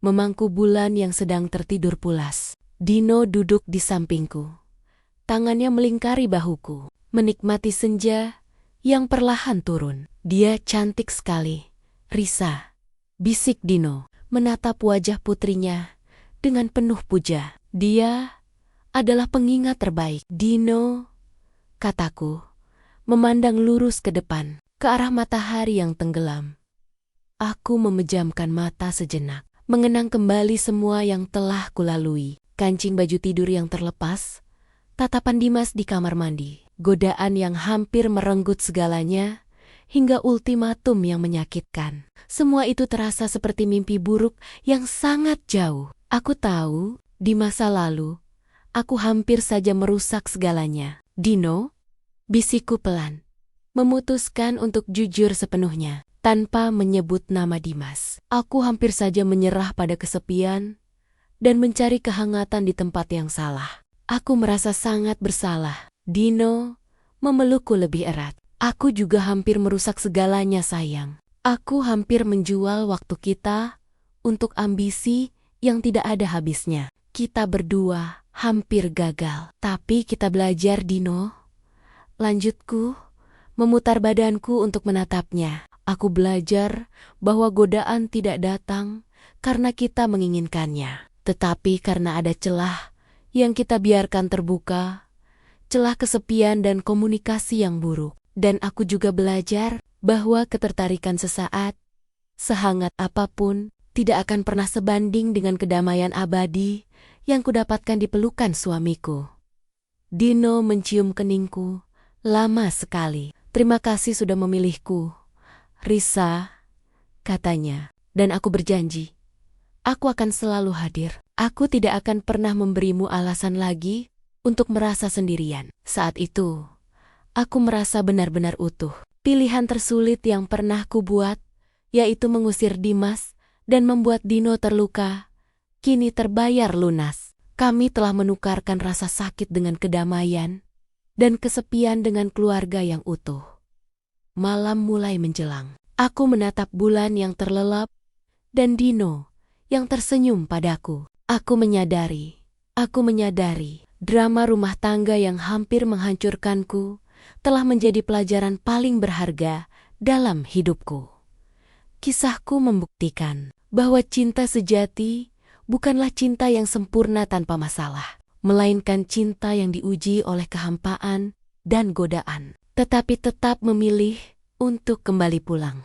memangku Bulan yang sedang tertidur pulas. Dino duduk di sampingku. Tangannya melingkari bahuku, menikmati senja yang perlahan turun. Dia cantik sekali, Risa, bisik Dino, menatap wajah putrinya dengan penuh puja. Dia adalah pengingat terbaik. Dino, kataku, memandang lurus ke depan, ke arah matahari yang tenggelam. Aku memejamkan mata sejenak, mengenang kembali semua yang telah kulalui. Kancing baju tidur yang terlepas, tatapan Dimas di kamar mandi, godaan yang hampir merenggut segalanya, hingga ultimatum yang menyakitkan. Semua itu terasa seperti mimpi buruk yang sangat jauh. Aku tahu, di masa lalu, aku hampir saja merusak segalanya. Dino, bisikku pelan, memutuskan untuk jujur sepenuhnya, tanpa menyebut nama Dimas. Aku hampir saja menyerah pada kesepian dan mencari kehangatan di tempat yang salah. Aku merasa sangat bersalah. Dino memelukku lebih erat. Aku juga hampir merusak segalanya sayang. Aku hampir menjual waktu kita untuk ambisi yang tidak ada habisnya. Kita berdua hampir gagal. Tapi kita belajar Dino. Lanjutku, memutar badanku untuk menatapnya. Aku belajar bahwa godaan tidak datang karena kita menginginkannya, tetapi karena ada celah yang kita biarkan terbuka, celah kesepian dan komunikasi yang buruk. Dan aku juga belajar bahwa ketertarikan sesaat, sehangat apapun, tidak akan pernah sebanding dengan kedamaian abadi yang kudapatkan di pelukan suamiku. Dino mencium keningku lama sekali. Terima kasih sudah memilihku, Risa, katanya. Dan aku berjanji, aku akan selalu hadir. Aku tidak akan pernah memberimu alasan lagi untuk merasa sendirian. Saat itu, aku merasa benar-benar utuh. Pilihan tersulit yang pernah kubuat, yaitu mengusir Dimas dan membuat Dino terluka, kini terbayar lunas. Kami telah menukarkan rasa sakit dengan kedamaian dan kesepian dengan keluarga yang utuh. Malam mulai menjelang. Aku menatap Bulan yang terlelap dan Dino yang tersenyum padaku. Aku menyadari, drama rumah tangga yang hampir menghancurkanku telah menjadi pelajaran paling berharga dalam hidupku. Kisahku membuktikan bahwa cinta sejati bukanlah cinta yang sempurna tanpa masalah, melainkan cinta yang diuji oleh kehampaan dan godaan, tetapi tetap memilih untuk kembali pulang.